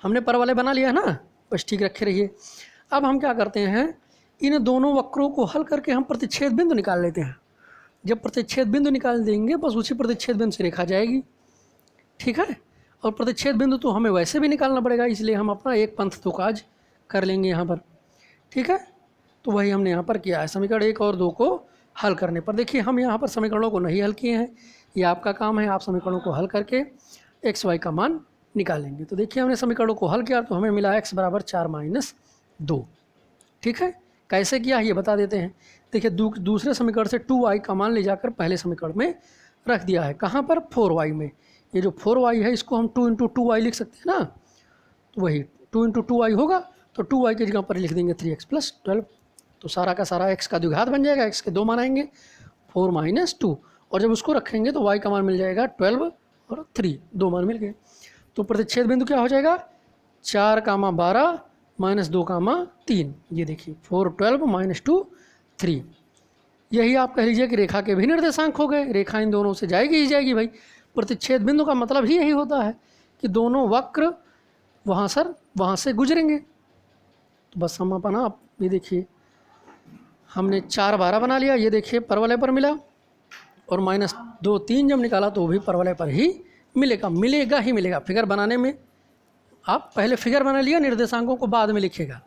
हमने परवलय बना लिया है ना, बस ठीक रखे रहिए। अब हम क्या करते हैं, इन दोनों वक्रों को हल करके हम प्रतिच्छेद बिंदु निकाल लेते हैं। जब प्रतिच्छेद बिंदु निकाल देंगे, बस उसी प्रतिच्छेद बिंदु से रेखा जाएगी। ठीक है, और प्रतिच्छेद बिंदु तो हमें वैसे भी निकालना पड़ेगा, इसलिए हम अपना एक पंथ तो काज कर लेंगे यहाँ पर। ठीक है, तो वही हमने यहाँ पर किया है, समीकरण 1 और 2 को हल करने पर। देखिए हम यहाँ पर समीकरणों को नहीं हल किए हैं, ये आपका काम है, आप समीकरणों को हल करके x y का मान निकालेंगे। तो देखिए हमने समीकरणों को हल किया, तो हमें मिला x = 4 - 2। ठीक है, कैसे किया ये बता देते हैं। देखिए दूसरे समीकरण से 2y का मान ले जाकर पहले समीकरण में रख दिया है, कहाँ पर, 4y में। ये जो 4y है इसको हम 2 × 2y लिख सकते हैं ना, तो वही 2 × 2y होगा, तो 2y की जगह पर लिख देंगे 3x + 12, तो सारा का सारा x का द्विघात बन जाएगा, x के 2 मान आएंगे, 4 - 2, और जब उसको रखेंगे तो y का मान मिल जाएगा 12 और 3, 2 मान मिल गए। तो प्रतिच्छेद बिंदु क्या हो जाएगा, 4, 12 माइनस 2, 3। ये देखिए 4, 12 माइनस 2, 3। यही आप कह लीजिए कि रेखा के भी निर्देशांक हो गए। रेखा इन दोनों से जाएगी ही जाएगी भाई। प्रतिच्छेद बिंदु का मतलब ही यही होता है कि दोनों वक्र वहाँ से गुजरेंगे। तो बस हम अपना आप ये देखिए हमने 4, 12 बना लिया। ये देखिए परवलय पर मिला, और -2, 3 जब निकाला तो वो भी परवलय पर ही मिलेगा ही मिलेगा। फिगर बनाने में आप पहले फिगर बना लिया, निर्देशांकों को बाद में लिखिएगा,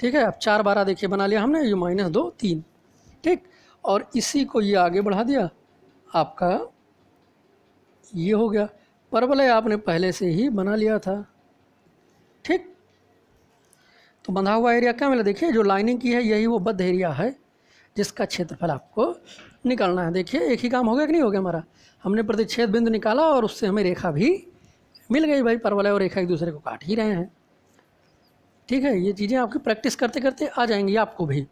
ठीक है। अब 4, 12 देखिए बना लिया हमने, ये -2, 3, ठीक। और इसी को ये आगे बढ़ा दिया, आपका ये हो गया। परवलय आपने पहले से ही बना लिया था, ठीक। तो बंधा हुआ एरिया क्या मिला, देखिए जो लाइनिंग की है यही वो बद्ध एरिया है जिसका क्षेत्रफल आपको निकालना है। देखिए एक ही काम हो गया कि नहीं हो गया हमारा। हमने प्रतिच्छेद बिंदु निकाला और उससे हमें रेखा भी मिल गई भाई। परवलय और रेखा एक दूसरे को काट ही रहे हैं, ठीक है। ये चीज़ें आपकी प्रैक्टिस करते करते आ जाएंगी आपको भी,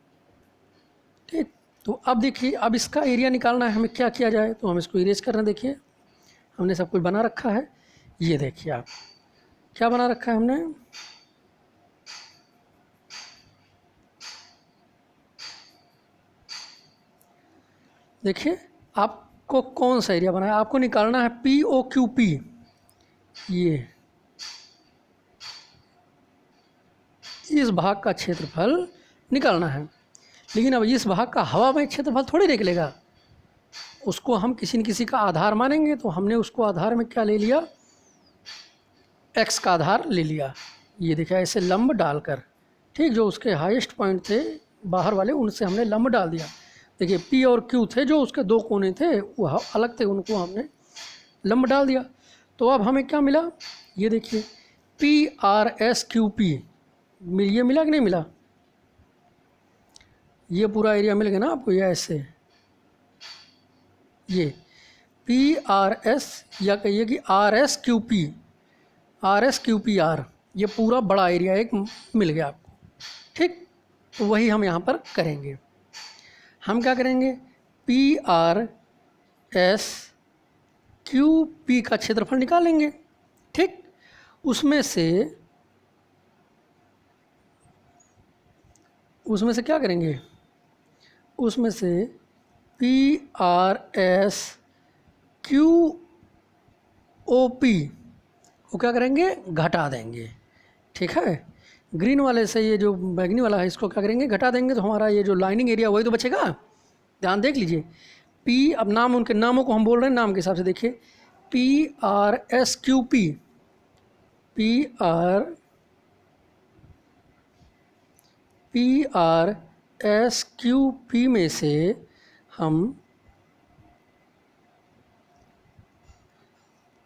ठीक। तो अब देखिए, अब इसका एरिया निकालना है हमें, क्या किया जाए। तो हम इसको इरेज कर रहे हैं। देखिए हमने सब कुछ बना रखा है। ये देखिए आप क्या बना रखा है हमने, देखिए आपको कौन सा एरिया बनाया, आपको निकालना है POQP। ये इस भाग का क्षेत्रफल निकालना है। लेकिन अब इस भाग का हवा में क्षेत्रफल थोड़ी निकलेगा, उसको हम किसी न किसी का आधार मानेंगे। तो हमने उसको आधार में क्या ले लिया, x का आधार ले लिया। ये देखिए ऐसे लंब डालकर, ठीक। जो उसके हाईएस्ट पॉइंट थे बाहर वाले, उनसे हमने लंब डाल दिया। देखिए P और Q थे जो उसके 2 कोने थे, वो अलग थे, उनको हमने लंब डाल दिया। तो अब हमें क्या मिला, ये देखिए PRSQP, ये मिला कि नहीं मिला। ये पूरा एरिया मिल गया ना आपको, ये ऐसे, ये PRS या कहिए कि RSQPR, ये पूरा बड़ा एरिया एक मिल गया आपको, ठीक। तो वही हम यहाँ पर करेंगे। हम क्या करेंगे, PRSQP का क्षेत्रफल निकालेंगे, ठीक। उसमें से क्या करेंगे, उसमें से PRSQOP को क्या करेंगे, घटा देंगे, ठीक है। ग्रीन वाले से ये जो बैगनी वाला है इसको क्या करेंगे, घटा देंगे। तो हमारा ये जो लाइनिंग एरिया वही तो बचेगा। ध्यान देख लीजिए, P, अब नाम, उनके नामों को हम बोल रहे हैं नाम के हिसाब से। देखिए PRSQP, PRSQP में से हम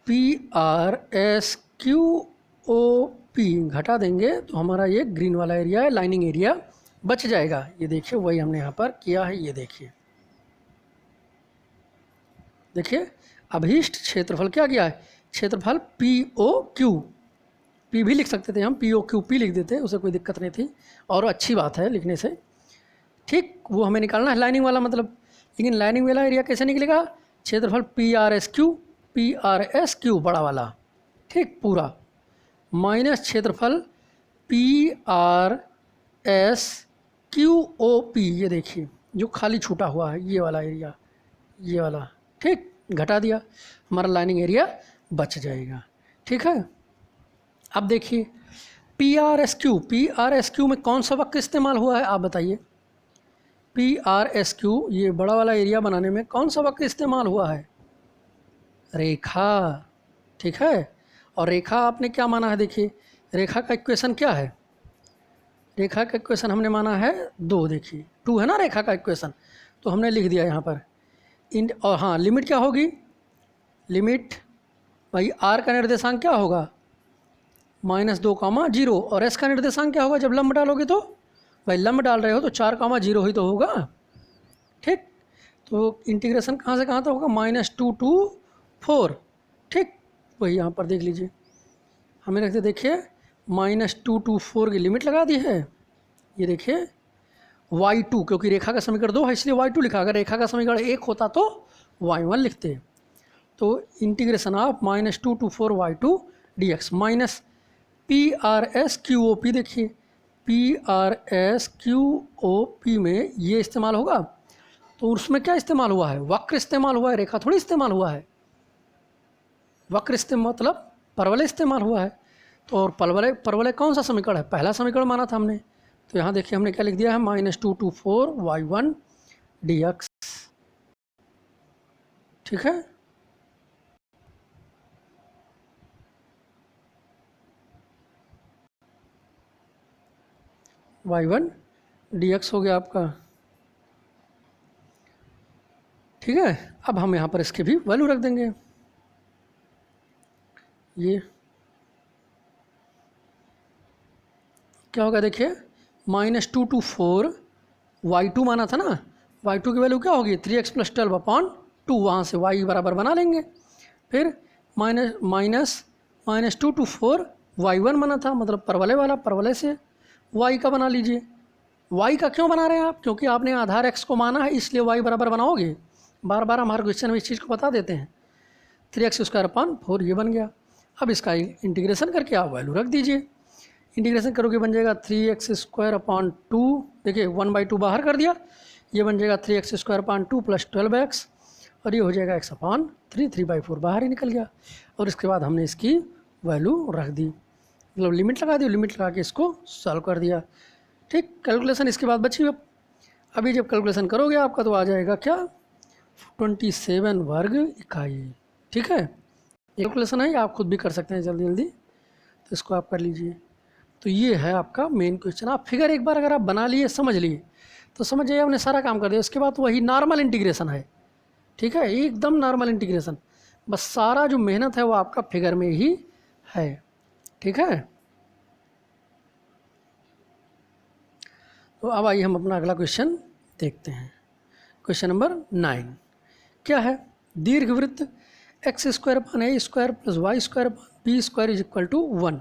PRSQOP घटा देंगे तो हमारा ये ग्रीन वाला एरिया है, लाइनिंग एरिया बच जाएगा। ये देखिए वही हमने यहाँ पर किया है। ये देखिए अभीष्ट क्षेत्रफल क्या किया है, क्षेत्रफल POQ, P भी लिख सकते थे हम, POQP लिख देते, उसे कोई दिक्कत नहीं थी और अच्छी बात है लिखने से, ठीक। वो हमें निकालना है लाइनिंग वाला मतलब। लेकिन लाइनिंग वाला एरिया कैसे निकलेगा, क्षेत्रफल PRSQ बड़ा वाला, ठीक, पूरा, माइनस क्षेत्रफल PRSQOP, ये देखिए जो खाली छूटा हुआ है ये वाला एरिया, ये वाला, ठीक, घटा दिया, हमारा लाइनिंग एरिया बच जाएगा, ठीक है। अब देखिए PRSQ में कौन सा वक्र इस्तेमाल हुआ है, आप बताइए। PRSQ ये बड़ा वाला एरिया बनाने में कौन सा वक्र इस्तेमाल हुआ है, रेखा, ठीक है। और रेखा आपने क्या माना है, देखिए रेखा का इक्वेशन क्या है, रेखा का इक्वेशन हमने माना है 2, देखिए 2 है ना रेखा का इक्वेशन, तो हमने लिख दिया यहाँ पर और हाँ लिमिट क्या होगी, लिमिट भाई R का निर्देशांक क्या होगा, -2, 0, और S का निर्देशांक क्या होगा, जब लंब डालोगे तो भाई लंब डाल रहे हो तो 4, 0 ही तो होगा, ठीक। तो इंटीग्रेशन कहाँ से कहाँ तक होगा, -2 to 4, ठीक। वही यहाँ पर देख लीजिए हमें रखते, देखिए -2 to 4 की लिमिट लगा दी है। ये देखिए y2, क्योंकि रेखा का समीकरण 2 है इसलिए y2 लिखा, अगर रेखा का समीकरण 1 होता तो y1 लिखते हैं। तो integration of -2 to 4 y2 dx minus PRSQOP, देखिए PRSQOP में ये इस्तेमाल होगा, तो उसमें क्या इस्तेमाल हुआ है? वक्र इस्तेमाल हुआ है, रेखा थोड़ी इस्तेमाल हुआ है। वक्र इस्तेमाल मतलब परवलय इस्तेमाल हुआ है। तो और परवलय कौन सा समीकरण है? पहला समीकरण माना था हमने। तो यहाँ देखिए हमने क्या लिख दिया है, -2 to 4 y1 dx, ठीक है। y1 dx हो गया आपका, ठीक है। अब हम यहाँ पर इसके भी वैल्यू रख देंगे। ये क्या होगा, देखिए -2 to 4 y2 माना था ना, y2 की वैल्यू क्या होगी? 3x + 12/2, वहाँ से y बराबर बना लेंगे। फिर -2 to 4 y1 माना था, मतलब परवलय वाला, परवलय से y का बना लीजिए। y का क्यों बना रहे हैं आप? क्योंकि आपने आधार x को माना है, इसलिए y बराबर बनाओगे। बार बार हमारे क्वेश्चन में इस चीज़ को बता देते हैं। 3x² ये बन गया। अब इसका इंटीग्रेशन करके आप वैल्यू रख दीजिए। इंटीग्रेशन करोगे बन जाएगा 3x² देखिए 1/2 बाहर कर दिया, ये बन जाएगा 3x² 2 + 12x, और ये हो जाएगा x/3, 3/4 बाहर ही निकल गया। और इसके बाद हमने इसकी वैल्यू रख दी, मतलब लिमिट लगा दी, लिमिट लगा के इसको सॉल्व कर दिया, ठीक। कैलकुलेशन इसके बाद बची। अभी जब कैलकुलेशन करोगे आपका तो आ जाएगा क्या, 27 वर्ग इकाई, ठीक है। कैलकुलेशन है, आप खुद भी कर सकते हैं जल्दी जल्दी, तो इसको आप कर लीजिए। तो ये है आपका मेन क्वेश्चन। आप फिगर एक बार अगर आप बना लिए, समझ लिए, तो समझ जाइए आपने सारा काम कर दिया। उसके बाद वही नॉर्मल इंटीग्रेशन है, ठीक है, एकदम नॉर्मल इंटीग्रेशन। बस सारा जो मेहनत है वो आपका फिगर में ही है, ठीक है। तो अब आइए हम अपना अगला क्वेश्चन देखते हैं। क्वेश्चन नंबर 9 क्या है? दीर्घवृत्त x² + a² + y² + b² = 1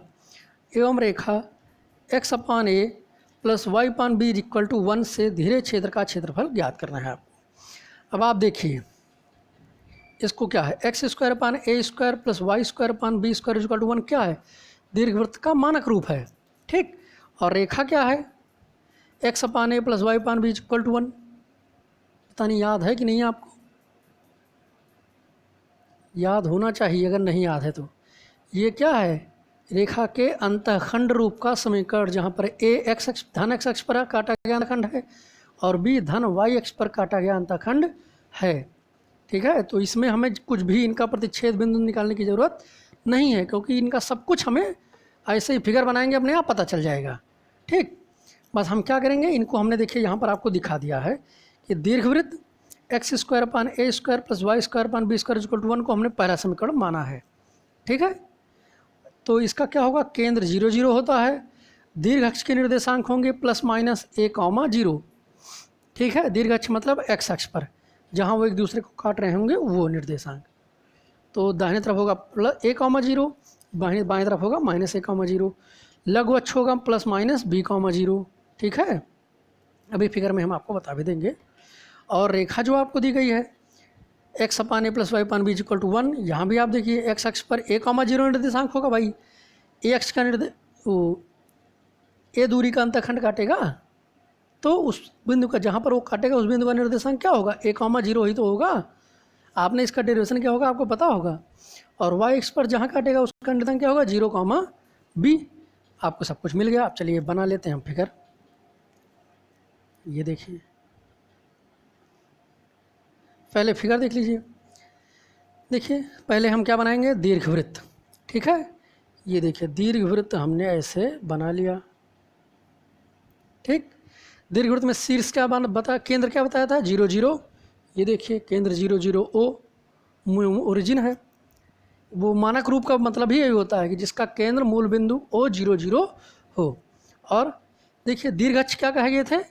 एवं रेखा x/a + y/b = 1 से धीरे क्षेत्र का क्षेत्रफल ज्ञात करना है आपको। अब आप देखिए इसको क्या है, x² + a² + y² + b² = 1 क्या है? दीर्घवृत्त का मानक रूप है, ठीक। और रेखा क्या है? x/a + y/b = 1। पता नहीं याद है कि नहीं आपको? याद होना चाहिए, अगर नहीं याद है तो। ये क्या है? रेखा के अंतःखंड रूप का समीकरण, जहाँ पर a x अक्ष धन x अक्ष पर काटा गया अंतःखंड है और b धन y अक्ष पर काटा गया अंतःखंड है, ठीक है। तो इसमें हमें कुछ भी इनका प्रतिच्छेद बिंदु निकालने की ज़रूरत नहीं है, क्योंकि इनका सब कुछ हमें ऐसे ही फिगर बनाएंगे अपने आप पता चल जाएगा, ठीक। बस हम क्या करेंगे, इनको हमने देखिए यहाँ पर आपको दिखा दिया है कि दीर्घवृत्त x² + a² + y² + b² = 1 को हमने पहला समीकरण माना है, ठीक है। तो इसका क्या होगा, केंद्र 0 0 होता है, दीर्घ अक्ष के निर्देशांक होंगे +-a, 0, ठीक है। दीर्घ अक्ष मतलब x अक्ष पर, जहाँ वो एक दूसरे को काट रहे होंगे वो निर्देशांक। तो दाहिने तरफ होगा +a, 0, बाएं तरफ होगा -a, 0। लघु अक्ष होगा +-b, 0, ठीक है। अभी फिगर में हम आपको बता भी देंगे। और रेखा जो आपको दी गई है x/a + y/b = 1, यहाँ भी आप देखिए x अक्ष पर a, 0 निर्देशांक होगा भाई। a अक्ष का a दूरी का अंतःखंड काटेगा, तो उस बिंदु का, जहाँ पर वो काटेगा उस बिंदु का निर्देशांक क्या होगा, a, 0 ही तो होगा। आपने इसका डेरिवेशन क्या होगा आपको पता होगा। और y अक्ष पर जहाँ काटेगा उसका निर्देशांक क्या होगा, 0, b। आपको सब कुछ मिल गया। आप चलिए बना लेते हैं हम फिगर। ये देखिए, पहले फिगर देख लीजिए। देखिए पहले हम क्या बनाएंगे, दीर्घवृत्त, ठीक है। ये देखिए दीर्घवृत्त हमने ऐसे बना लिया, ठीक। दीर्घवृत्त में शीर्ष क्या केंद्र क्या बताया था, 0 0। ये देखिए केंद्र 0 0 O ओरिजिन है। वो मानक रूप का मतलब ही यही होता है कि जिसका केंद्र मूल बिंदु O 0 0 हो। और देखिए दीर्घ अक्ष क्या कहे गए थे,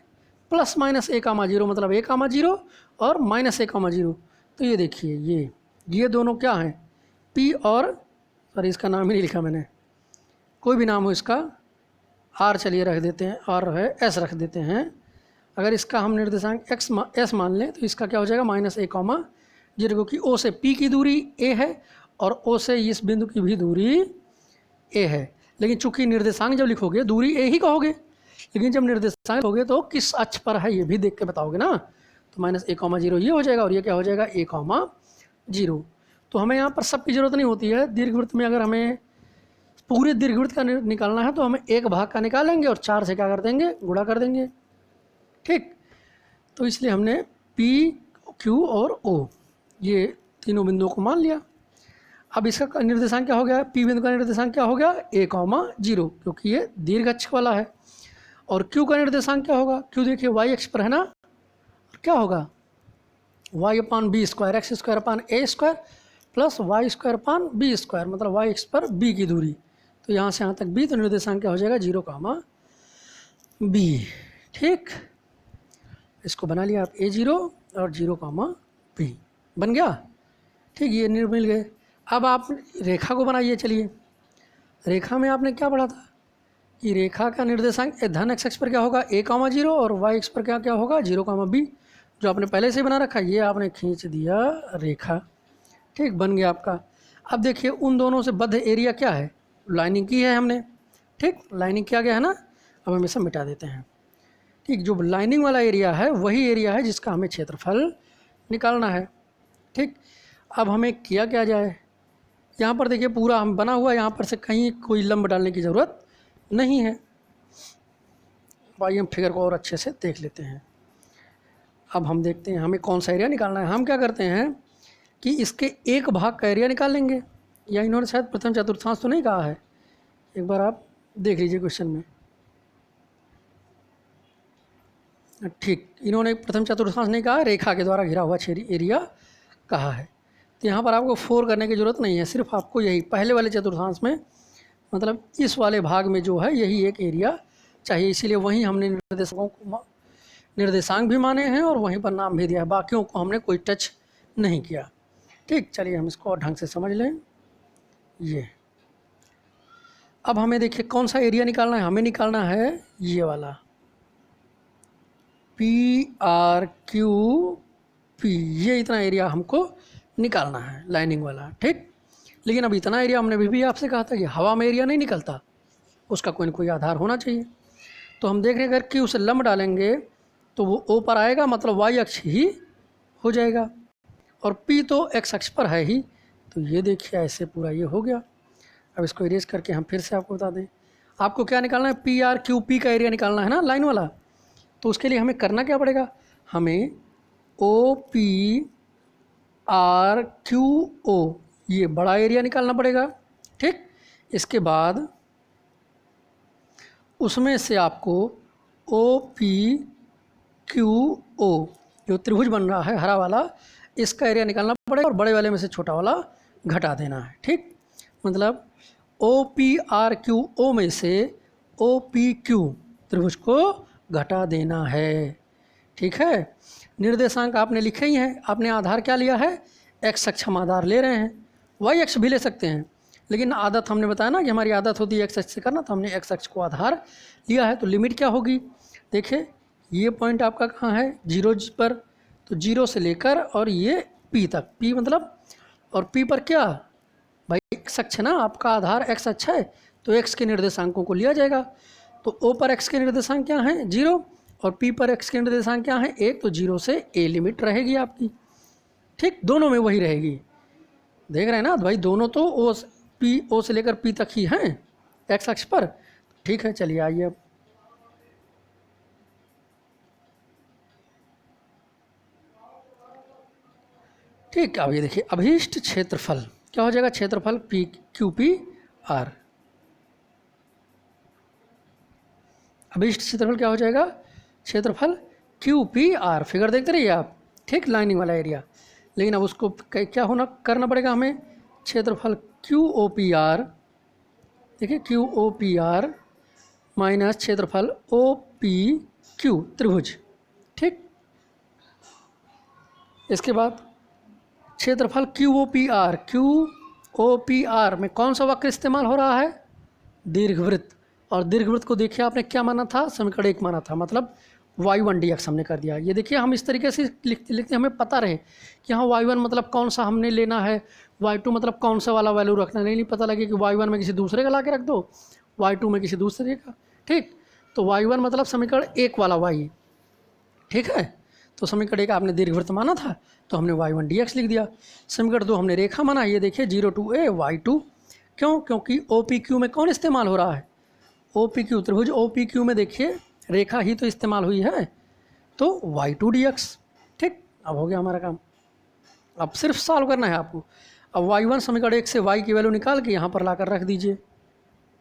+-a, 0, मतलब a, 0 और -a, 0। तो ये देखिए ये दोनों क्या हैं, P और, सॉरी इसका नाम ही नहीं लिखा मैंने, कोई भी नाम हो इसका, R चलिए रख देते हैं, R है, S रख देते हैं। अगर इसका हम निर्देशांक s मान लें तो इसका क्या हो जाएगा, -a, 0, क्योंकि ओ से पी की दूरी ए है और ओ से इस बिंदु की भी दूरी ए है। लेकिन चूंकि निर्देशांक जब लिखोगे दूरी ए ही कहोगे, लेकिन जब निर्देशांक लिखोगे तो किस अक्ष पर है ये भी देख के बताओगे ना। तो -a,0 ये हो जाएगा और ये क्या हो जाएगा a,0। तो हमें यहाँ पर सब की ज़रूरत नहीं होती है। दीर्घवृत्त में अगर हमें पूरे दीर्घवृत्त का निकालना है तो हमें एक भाग का निकालेंगे और 4 से क्या कर देंगे, गुणा कर देंगे। ठीक, तो इसलिए हमने पी, क्यू और ओ ये तीनों बिंदुओं को मान लिया। अब इसका निर्देशांक क्या हो गया, पी बिंदु का निर्देशांक क्या हो गया a,0, क्योंकि ये दीर्घ अक्ष वाला है। और क्यू का निर्देशांक क्या होगा, क्यू देखिए y अक्ष पर है ना, क्या होगा y/b² x² प्लस y² मतलब y अक्ष पर b की दूरी। तो यहाँ से यहाँ तक b, तो निर्देशांक क्या हो जाएगा 0, b। ठीक, इसको बना लिया आप a0 और 0, b बन गया। ठीक, ये मिल गए। अब आप रेखा को बनाइए। चलिए, रेखा में आपने क्या पढ़ा था कि रेखा का निर्देशांक धन x अक्ष पर क्या होगा a,0 और y अक्ष पर क्या होगा 0, b। जो आपने पहले से बना रखा ये आपने खींच दिया रेखा। ठीक, बन गया आपका। अब देखिए उन दोनों से बद्ध एरिया क्या है, लाइनिंग की है हमने। ठीक, लाइनिंग किया गया है ना। अब हम इसे मिटा देते हैं। ठीक, जो लाइनिंग वाला एरिया है वही एरिया है जिसका हमें क्षेत्रफल निकालना है। ठीक, अब हमें किया क्या जाए, यहाँ पर देखिए पूरा हम बना हुआ, यहाँ पर से कहीं कोई लंब डालने की ज़रूरत नहीं है। आइए हम फिगर को और अच्छे से देख लेते हैं। अब हम देखते हैं हमें कौन सा एरिया निकालना है। हम क्या करते हैं कि इसके एक भाग का एरिया निकाल लेंगे, या इन्होंने शायद प्रथम चतुर्थांश तो नहीं कहा है, एक बार आप देख लीजिए क्वेश्चन में। ठीक, इन्होंने प्रथम चतुर्थांश नहीं कहा, रेखा के द्वारा घिरा हुआ एरिया कहा है। तो यहाँ पर आपको 4 करने की ज़रूरत नहीं है, सिर्फ आपको यही पहले वाले चतुर्थांश में मतलब इस वाले भाग में जो है यही एक एरिया चाहिए। इसीलिए वहीं हमने निर्देशांक भी माने हैं और वहीं पर नाम भी दिया है, बाकियों को हमने कोई टच नहीं किया। ठीक, चलिए हम इसको और ढंग से समझ लें। ये अब हमें देखिए कौन सा एरिया निकालना है, हमें निकालना है ये वाला PRQP, ये इतना एरिया हमको निकालना है लाइनिंग वाला। ठीक, लेकिन अब इतना एरिया हमने भी आपसे कहा था कि हवा में एरिया नहीं निकलता, उसका कोई न कोई आधार होना चाहिए। तो हम देख रहे हैं अगर Q से लंब डालेंगे तो वो O पर आएगा, मतलब y अक्ष ही हो जाएगा, और P तो x अक्ष पर है ही। तो ये देखिए ऐसे पूरा ये हो गया। अब इसको इरेज करके हम फिर से आपको बता दें, आपको क्या निकालना है, PRQP का एरिया निकालना है ना लाइन वाला। तो उसके लिए हमें करना क्या पड़ेगा, हमें OPRQO ये बड़ा एरिया निकालना पड़ेगा। ठीक, इसके बाद उसमें से आपको OPQO जो त्रिभुज बन रहा है हरा वाला, इसका एरिया निकालना पड़ेगा और बड़े वाले में से छोटा वाला घटा देना है। ठीक, मतलब OPRQO में से OPQ त्रिभुज को घटा देना है। ठीक है, निर्देशांक आपने लिखे ही हैं, आपने आधार क्या लिया है, x अक्ष हम आधार ले रहे हैं, y अक्ष भी ले सकते हैं, लेकिन आदत हमने बताया ना कि हमारी आदत होती है x अक्ष से करना, तो हमने x अक्ष को आधार लिया है। तो लिमिट क्या होगी, देखिए ये पॉइंट आपका कहाँ है 0 पर, तो 0 से लेकर और ये P तक, P मतलब और P पर क्या भाई x अक्ष है ना, आपका आधार x अक्ष है, तो x के निर्देशांकों को लिया जाएगा। तो O पर x के निर्देशांक क्या हैं 0 और P पर x के निर्देशांक क्या हैं 1, तो 0 से a लिमिट रहेगी आपकी। ठीक, दोनों में वही रहेगी, देख रहे हैं ना भाई, दोनों तो O से लेकर P तक ही हैं x अक्ष पर। ठीक है, चलिए आइए अब ठीक, अब ये देखिए अभीष्ट क्षेत्रफल क्या हो जाएगा, क्षेत्रफल PQPR, अभीष्ट क्षेत्रफल क्या हो जाएगा, क्षेत्रफल QPR। फिगर देखते रहिए आप। ठीक, लाइनिंग वाला एरिया, लेकिन अब उसको क्या करना पड़ेगा हमें, क्षेत्रफल QOPR, देखिए QOPR माइनस क्षेत्रफल OPQ त्रिभुज। ठीक, इसके बाद क्षेत्रफल QOPR में कौन सा वक्र इस्तेमाल हो रहा है, दीर्घवृत्त। और दीर्घवृत्त को देखिए आपने क्या माना था, समीकरण 1 माना था, मतलब y1 dx हमने कर दिया। ये देखिए हम इस तरीके से लिखते लिखते हमें पता रहे कि हाँ y1 मतलब कौन सा हमने लेना है, y2 मतलब कौन सा वाला वैल्यू रखना, नहीं पता लगे कि y1 में किसी दूसरे का ला के रख दो, y2 में किसी दूसरे का। ठीक, तो y1 मतलब समीकरण 1 वाला y, ठीक है। तो समीकरण 1 आपने दीर्घवृत्त माना था तो हमने y1 dx लिख दिया। समीकरण 2 हमने रेखा माना, ये देखिए 0 to a y2, क्यों? क्योंकि OPQ में कौन इस्तेमाल हो रहा है? OPQ, त्रिभुज OPQ में देखिए रेखा ही तो इस्तेमाल हुई है, तो y2 dx। ठीक, अब हो गया हमारा काम। अब सिर्फ सॉल्व करना है आपको। अब y1 समीकरण 1 से y की वैल्यू निकाल के यहाँ पर लाकर रख दीजिए।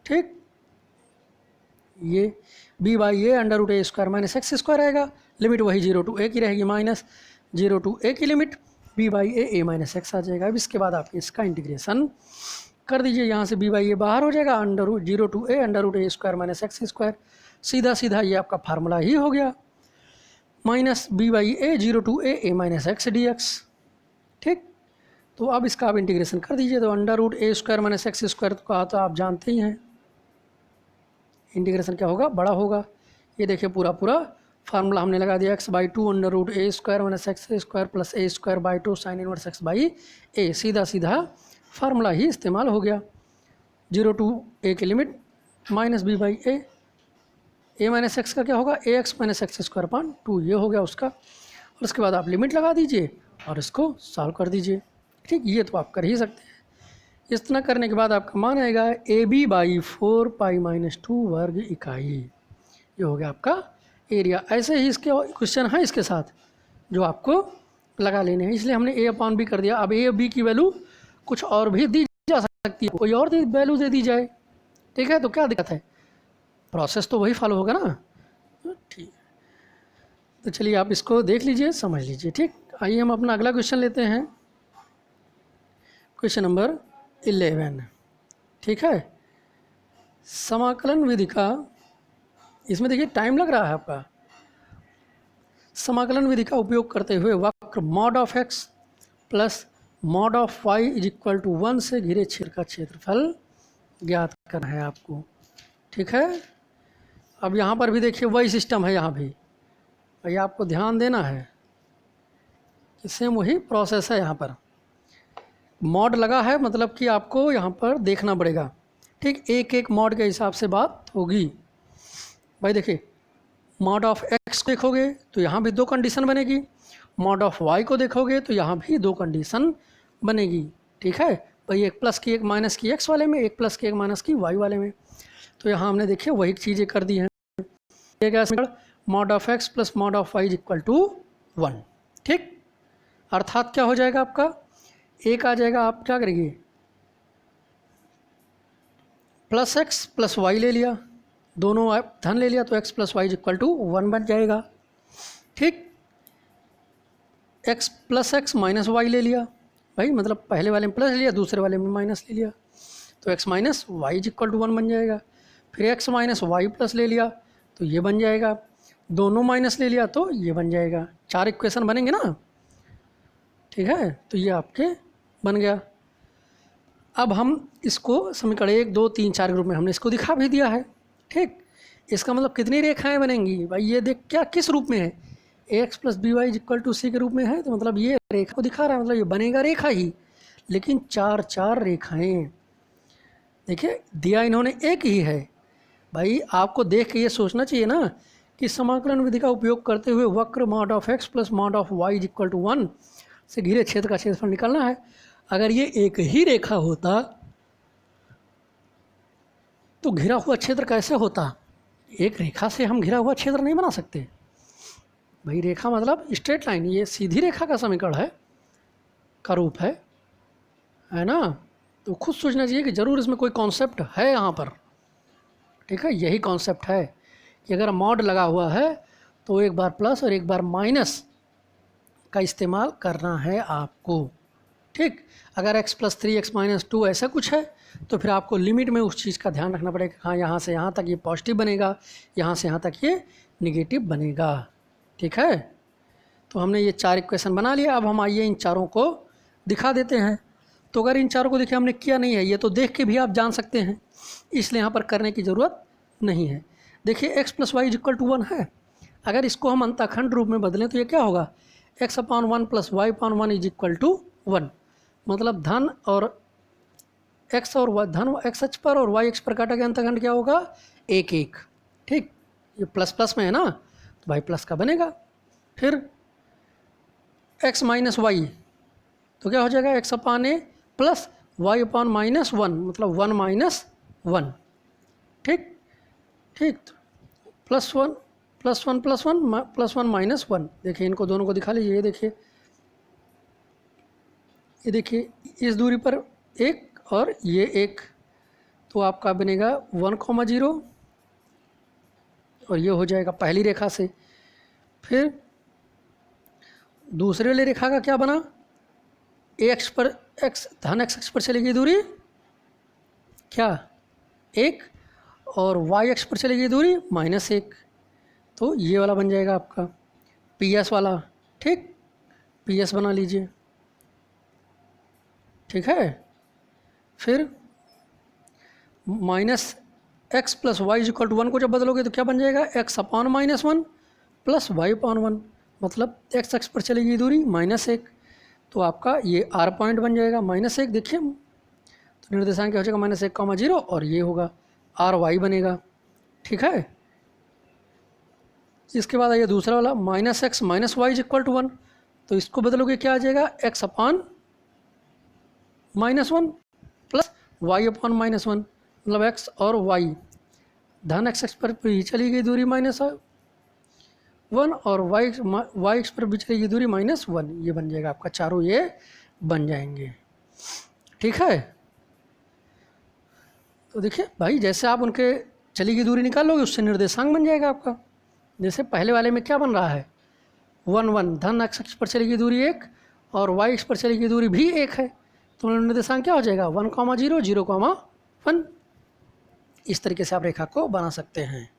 ठीक, ये b by a under root a square minus x square आएगा, लिमिट वही 0 to a की रहेगी, माइनस 0 to a की limit b by a minus x आ जाएगा। अब इसके बाद आप इसका इंटीग्रेशन कर दीजिए, यहाँ से b बाई ए बाहर हो जाएगा, under root 0 to a under root a square minus x square, सीधा सीधा ये आपका फार्मूला ही हो गया, minus b by a 0 to a minus x d x. ठीक, तो अब इसका आप इंटीग्रेशन कर दीजिए, तो under root a square minus x square का तो आप जानते ही हैं इंटीग्रेशन क्या होगा, बड़ा होगा। ये देखिए पूरा पूरा फार्मूला हमने लगा दिया, x/2 under root a square minus x square plus a square by 2 sine inverse x by a, सीधा सीधा फार्मूला ही इस्तेमाल हो गया। 0 to a की limit minus b by a minus x का क्या होगा, ax minus x square upon 2, ये हो गया उसका। और उसके बाद आप लिमिट लगा दीजिए और इसको सॉल्व कर दीजिए। ठीक, ये तो आप कर ही सकते हैं। इतना करने के बाद आपका मान आएगा AB बाई 4 पाई माइनस 2 वर्ग इकाई, ये हो गया आपका एरिया। ऐसे ही इसके क्वेश्चन है इसके साथ जो आपको लगा लेने हैं, इसलिए हमने A/B कर दिया। अब A B की वैल्यू कुछ और भी दी जा सकती है, कोई और वैल्यू दे दी जाए, ठीक है, तो क्या दिक्कत है, प्रोसेस तो वही फॉलो होगा ना। ठीक है, तो चलिए आप इसको देख लीजिए, समझ लीजिए। ठीक, आइए हम अपना अगला क्वेश्चन लेते हैं, क्वेश्चन नंबर 11। ठीक है, समाकलन विधि का, इसमें देखिए टाइम लग रहा है आपका। समाकलन विधि का उपयोग करते हुए वक्र mod of x plus mod of y is equal to 1 से घिरे क्षेत्र का क्षेत्रफल ज्ञात करना है आपको। ठीक है, अब यहाँ पर भी देखिए वही सिस्टम है, यहाँ भी भाई आपको ध्यान देना है कि सेम वही प्रोसेस है। यहाँ पर मॉड लगा है, मतलब कि आपको यहाँ पर देखना पड़ेगा। ठीक, एक एक मॉड के हिसाब से बात होगी। भाई देखिए, मॉड ऑफ x को देखोगे तो यहाँ भी 2 कंडीशन बनेगी, मॉड ऑफ y को देखोगे तो यहाँ भी 2 कंडीशन बनेगी। ठीक है भाई, एक प्लस की एक माइनस की x वाले में, एक प्लस की एक माइनस की y वाले में। तो यहाँ हमने देखिए वही चीज़ें कर दी हैं। ये क्या समीकरण, mod of x plus mod of y is equal to 1। ठीक, अर्थात क्या हो जाएगा आपका, एक आ जाएगा, आप क्या करेंगे, प्लस x प्लस y ले लिया, दोनों आप धन ले लिया, तो x plus y is equal to 1 बन जाएगा। ठीक, x plus x minus y ले लिया, भाई मतलब पहले वाले में प्लस लिया, दूसरे वाले में माइनस ले लिया, तो x minus y is equal to 1 बन जाएगा। फिर x माइनस वाई प्लस ले लिया तो ये बन जाएगा, दोनों माइनस ले लिया तो ये बन जाएगा। 4 इक्वेशन बनेंगे ना। ठीक है, तो ये आपके बन गया। अब हम इसको समीकरण 1 2 3 4 ग्रुप में हमने इसको दिखा भी दिया है। ठीक, इसका मतलब कितनी रेखाएं बनेंगी भाई, ये देख क्या किस रूप में है, ax plus b y equal to c के रूप में है, तो मतलब ये रेखा को दिखा रहा है, मतलब ये बनेगा रेखा ही, लेकिन 4 4 रेखाएं। देखिए दिया इन्होंने एक ही है। भाई आपको देख के ये सोचना चाहिए ना कि समाकलन विधि का उपयोग करते हुए वक्र mod of x plus mod of y equal to 1 से घिरे क्षेत्र का क्षेत्रफल निकालना है। अगर ये एक ही रेखा होता तो घिरा हुआ क्षेत्र कैसे होता, एक रेखा से हम घिरा हुआ क्षेत्र नहीं बना सकते। भाई रेखा मतलब स्ट्रेट लाइन, ये सीधी रेखा का समीकरण है, का रूप है ना। तो खुद सोचना चाहिए कि ज़रूर इसमें कोई कॉन्सेप्ट है यहाँ पर। ठीक है, यही कॉन्सेप्ट है कि अगर मॉड लगा हुआ है तो एक बार प्लस और एक बार माइनस का इस्तेमाल करना है आपको। ठीक, अगर x प्लस 3x माइनस 2 ऐसा कुछ है तो फिर आपको लिमिट में उस चीज़ का ध्यान रखना पड़ेगा। हाँ, यहाँ से यहाँ तक ये पॉजिटिव बनेगा, यहाँ से यहाँ तक ये निगेटिव बनेगा। ठीक है, तो हमने ये 4 इक्वेशन बना लिया। अब हम आइए इन चारों को दिखा देते हैं। तो अगर इन चारों को देखिए हमने किया नहीं है, ये तो देख के भी आप जान सकते हैं, इसलिए यहाँ पर करने की ज़रूरत नहीं है। देखिए x plus y equal to 1 है, अगर इसको हम अंतःखंड रूप में बदलें तो ये क्या होगा, x/1 + y/1 = 1। मतलब धन और x और y, धन x अक्ष पर और y अक्ष पर काटा गया अंतःखंड क्या होगा, 1 1। ठीक, ये प्लस प्लस में है ना, तो भाई प्लस का बनेगा। फिर x - y तो क्या हो जाएगा, x/a + y/-1 मतलब 1 - 1। ठीक ठीक, +1 +1 +1 +1 - 1। देखिए इनको दोनों को दिखा लीजिए, ये देखिए इस दूरी पर 1 और ये 1, तो आपका बनेगा 1, 0 और ये हो जाएगा पहली रेखा से। फिर दूसरे वाली रेखा का क्या बना, a अक्ष पर धन x अक्ष पर चलेगी दूरी क्या 1 और y अक्ष पर चलेगी दूरी -1, तो ये वाला बन जाएगा आपका PS वाला। ठीक, PS बना लीजिए। ठीक है, फिर -x + y = 1 को जब बदलोगे तो क्या बन जाएगा, x/-1 + y/1 मतलब x अक्ष पर चलेगी दूरी -1, तो आपका ये R पॉइंट बन जाएगा -1। देखिए तो निर्देशांक क्या हो जाएगा, -1, 0 और ये होगा RY बनेगा। ठीक है, इसके बाद आइए दूसरा वाला -x - y = 1, तो इसको बदलोगे क्या आ जाएगा, x/-1 + y/-1 मतलब x और y, धन x अक्ष पर भी चली गई दूरी -1 और y अक्ष पर भी चली गई दूरी -1, ये बन जाएगा आपका, चारों ये बन जाएंगे। ठीक है, तो देखिए भाई जैसे आप उनके चली गई दूरी निकाल लोगे उससे निर्देशांक बन जाएगा आपका। जैसे पहले वाले में क्या बन रहा है, 1 1, धन x अक्ष पर चली गई दूरी 1 और y अक्ष पर चली गई दूरी भी 1 है, तो निर्देशांक क्या हो जाएगा, 1, 0 0, 1। इस तरीके से आप रेखा को बना सकते हैं।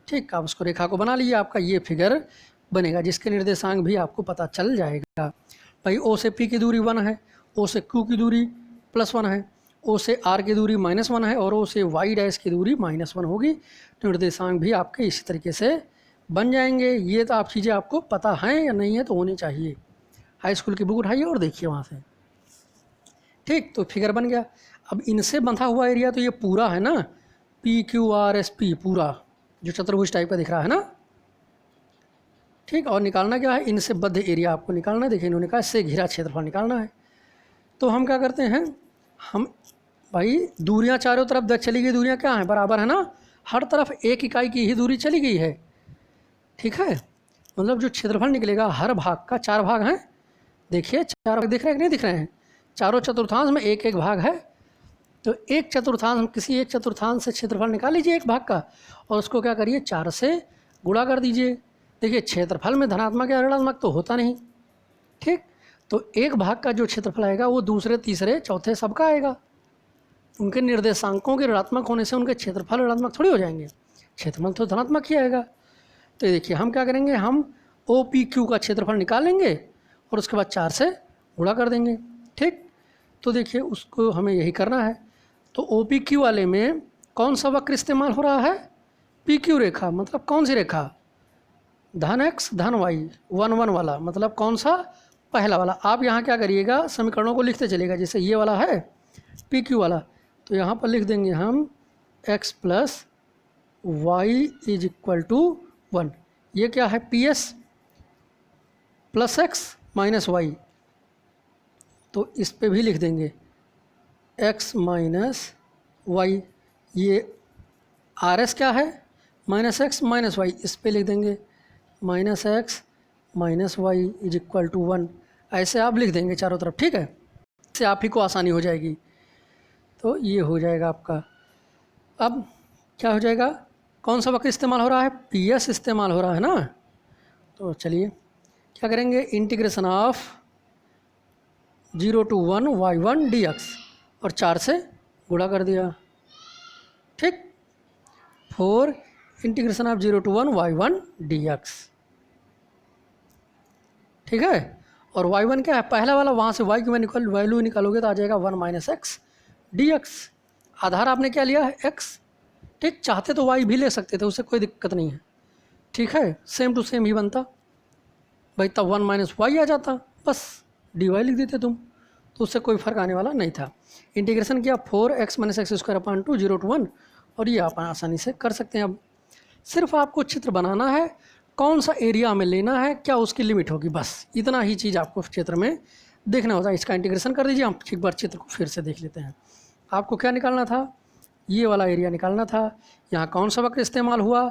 ठीक, आप उसको रेखा को बना लीजिए, आपका ये फिगर बनेगा जिसके निर्देशांक भी आपको पता चल जाएगा। भाई O से P की दूरी 1 है, O से Q की दूरी +1 है, O से R की दूरी -1 है और O से Y' की दूरी -1 होगी। निर्देशांक भी आपके इसी तरीके से बन जाएंगे। ये तो आप चीज़ें आपको पता हैं या नहीं है तो होनी चाहिए। हाई स्कूल की बुक उठाइए और देखिए वहाँ से। ठीक, तो फिगर बन गया। अब इनसे बंधा हुआ एरिया तो ये पूरा है ना, PQRSP पूरा जो चतुर्भुज टाइप का दिख रहा है ना। ठीक, और निकालना क्या है, इनसे बद्ध एरिया आपको निकालना है। देखिए इन्होंने कहा इससे घिरा क्षेत्रफल निकालना है, तो हम क्या करते हैं, हम भाई दूरियां चारों तरफ चली गई दूरियां क्या हैं, बराबर है ना, हर तरफ 1 इकाई की ही दूरी चली गई है। ठीक है, मतलब जो क्षेत्रफल निकलेगा हर भाग का 4 भाग हैं। देखिए 4 भाग दिख रहे हैं कि नहीं दिख रहे हैं, चारों चतुर्थांश में 1 1 भाग है, तो 1 चतुर्थांश, हम किसी 1 चतुर्थांश से क्षेत्रफल निकाल लीजिए 1 भाग का और उसको क्या करिए 4 से गुणा कर दीजिए। देखिए क्षेत्रफल में धनात्मक या ऋणात्मक तो होता नहीं। ठीक, तो 1 भाग का जो क्षेत्रफल आएगा वो दूसरे तीसरे चौथे सबका आएगा। उनके निर्देशांकों के ऋणात्मक होने से उनके क्षेत्रफल ऋणात्मक थोड़ी हो जाएंगे, क्षेत्रफल तो धनात्मक ही आएगा। तो देखिए हम क्या करेंगे, हम OPQ का क्षेत्रफल निकालेंगे और उसके बाद 4 से गुणा कर देंगे। ठीक, तो देखिए उसको हमें यही करना है। तो OPQ वाले में कौन सा वक्र इस्तेमाल हो रहा है, PQ रेखा, मतलब कौन सी रेखा, धन x धन y 1 1 वाला, मतलब कौन सा, पहला वाला। आप यहाँ क्या करिएगा, समीकरणों को लिखते चलेगा। जैसे ये वाला है PQ वाला, तो यहाँ पर लिख देंगे हम x + y = 1। ये क्या है, PS + x - y, तो इस पे भी लिख देंगे x - y। ये RS क्या है, -x - y, इस पे लिख देंगे -x - y = 1। ऐसे आप लिख देंगे चारों तरफ। ठीक है, इससे आप ही को आसानी हो जाएगी। तो ये हो जाएगा आपका। अब क्या हो जाएगा, कौन सा वक्र इस्तेमाल हो रहा है, PS इस्तेमाल हो रहा है ना। तो चलिए क्या करेंगे, integration of 0 to 1 y1 dx और 4 से गुणा कर दिया। ठीक, 4 integration of 0 to 1 y1 dx। ठीक है, और y1 क्या है, पहला वाला, वहाँ से y की वैल्यू निकालोगे तो आ जाएगा 1 - x dx। आधार आपने क्या लिया है, x। ठीक, चाहते तो y भी ले सकते थे, उससे कोई दिक्कत नहीं है। ठीक है, सेम टू सेम ही बनता भाई, तब 1 माइनस वाई आ जाता, बस डी वाई लिख देते तुम, तो उससे कोई फ़र्क आने वाला नहीं था। इंटीग्रेशन किया 4x minus x square upon 2 0 to 1, और ये आप आसानी से कर सकते हैं। अब सिर्फ आपको चित्र बनाना है, कौन सा एरिया हमें लेना है, क्या उसकी लिमिट होगी, बस इतना ही चीज़ आपको चित्र में देखना होता है। इसका इंटीग्रेशन कर दीजिए, हम एक बार चित्र को फिर से देख लेते हैं। आपको क्या निकालना था, ये वाला एरिया निकालना था। यहाँ कौन सा वक्र इस्तेमाल हुआ,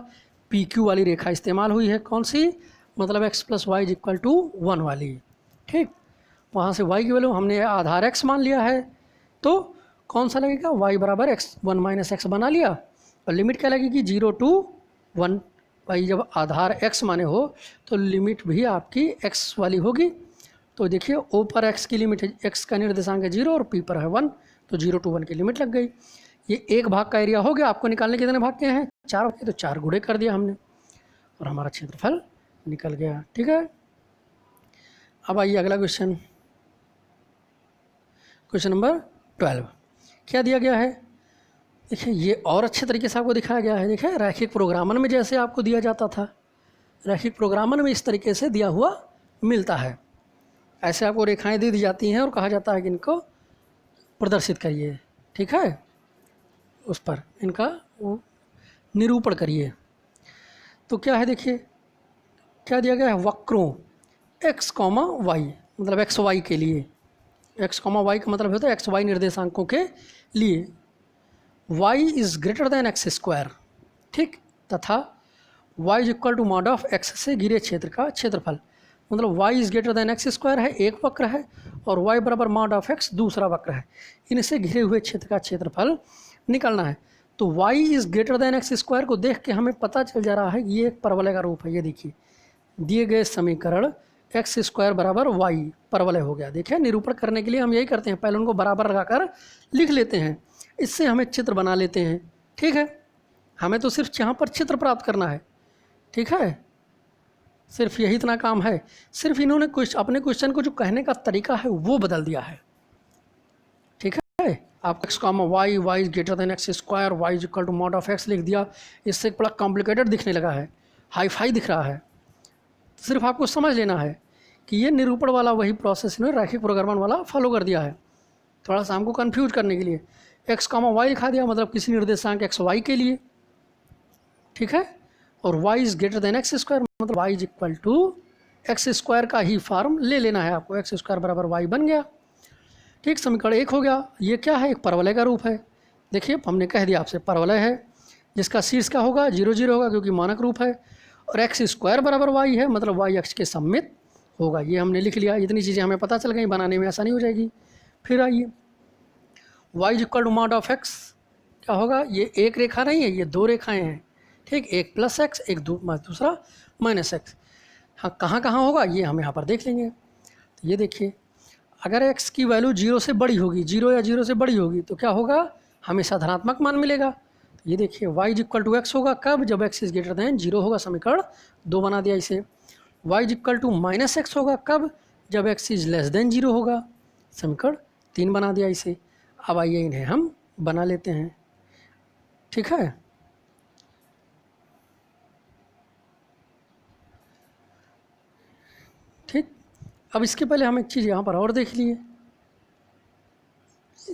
पी क्यू वाली रेखा इस्तेमाल हुई है, कौन सी, मतलब x plus y is equal to 1 वाली, ठीक। वहाँ से y की वैल्यू हमने आधार x मान लिया है, तो कौन सा लगेगा, y बराबर x 1 माइनस एक्स बना लिया, और लिमिट क्या लगेगी 0 to 1। भाई जब आधार x माने हो तो लिमिट भी आपकी x वाली होगी। तो देखिए o पर x की लिमिट है, x का निर्देशांक है 0 और p पर है 1, तो 0 to 1 की लिमिट लग गई। ये एक भाग का एरिया हो गया। आपको निकालने कितने भाग के हैं, 4 भाग के, तो 4 गुणे कर दिया हमने और हमारा क्षेत्रफल निकल गया, ठीक है। अब आइए अगला क्वेश्चन, क्वेश्चन नंबर 12 क्या दिया गया है। देखिए ये और अच्छे तरीके से आपको दिखाया गया है। देखिए रैखिक प्रोग्रामन में जैसे आपको दिया जाता था, रैखिक प्रोग्रामन में इस तरीके से दिया हुआ मिलता है। ऐसे आपको रेखाएं दे दी जाती हैं और कहा जाता है कि इनको प्रदर्शित करिए, ठीक है, उस पर इनका वो निरूपण करिए। तो क्या है, देखिए क्या दिया गया है, वक्रों x, y, मतलब एक्स वाई के लिए, x, y का मतलब होता है एक्स वाई निर्देशांकों के लिए, y is greater than x square, ठीक, तथा y is equal to mod of x से घिरे क्षेत्र का क्षेत्रफल, मतलब y is greater than x square है एक वक्र है, और y बराबर मॉड ऑफ x दूसरा वक्र है, इनसे घिरे हुए क्षेत्र का क्षेत्रफल निकालना है। तो y is greater than x square को देख के हमें पता चल जा रहा है कि ये एक परवलय का रूप है। ये देखिए दिए गए समीकरण एक्स स्क्वायर बराबर वाई परवलय हो गया। देखिए निरूपण करने के लिए हम यही करते हैं, पहले उनको बराबर लगाकर लिख लेते हैं, इससे हमें चित्र बना लेते हैं, ठीक है। हमें तो सिर्फ यहाँ पर चित्र प्राप्त करना है, ठीक है, सिर्फ यही इतना काम है। सिर्फ इन्होंने कुछ अपने क्वेश्चन को जो कहने का तरीका है वो बदल दिया है, ठीक है। आप x comma y, y is greater than x square, y is equal to mod of x लिख दिया, इससे बड़ा कॉम्प्लिकेटेड दिखने लगा है, हाई फाई दिख रहा है। सिर्फ आपको समझ लेना है कि ये निरूपण वाला वही प्रोसेस इन्होंने रैखिक प्रोग्रामन वाला फॉलो कर दिया है, थोड़ा सा हमको कंफ्यूज करने के लिए। एक्स कॉमा वाई लिखा दिया, मतलब किसी निर्देशांक एक्स वाई के लिए, ठीक है, और y is greater than x square, मतलब y is equal to x square का ही फॉर्म ले लेना है आपको, एक्स स्क्वायर बराबर वाई बन गया, ठीक। समीकरण 1 हो गया। ये क्या है, एक परवलय का रूप है। देखिए हमने कह दिया आपसे परवलय है, जिसका शीर्ष का होगा 0 0 होगा क्योंकि मानक रूप है, और एक्स स्क्वायर बराबर वाई है, मतलब वाई अक्ष के सममित होगा। ये हमने लिख लिया, इतनी चीज़ें हमें पता चल गई, बनाने में आसानी हो जाएगी। फिर आइए y is equal to mod of x क्या होगा, ये एक रेखा नहीं है, ये दो रेखाएं हैं, ठीक, एक प्लस एक्स, एक दूसरा माइनस एक्स। हाँ कहाँ कहाँ होगा ये हम यहाँ पर देख लेंगे। तो ये देखिए अगर x की वैल्यू 0 से बड़ी होगी, 0 या 0 से बड़ी होगी तो क्या होगा, हमेशा धनात्मक मान मिलेगा। तो ये देखिए y is equal to x होगा कब, जब x इज ग्रेटर देन 0 होगा, समीकरण 2 बना दिया इसे। y is equal to minus x होगा कब, जब x इज लेस देन 0 होगा, समीकरण 3 बना दिया इसे। अब आइए इन्हें हम बना लेते हैं, ठीक है। ठीक, अब इसके पहले हम एक चीज़ यहाँ पर और देख लिए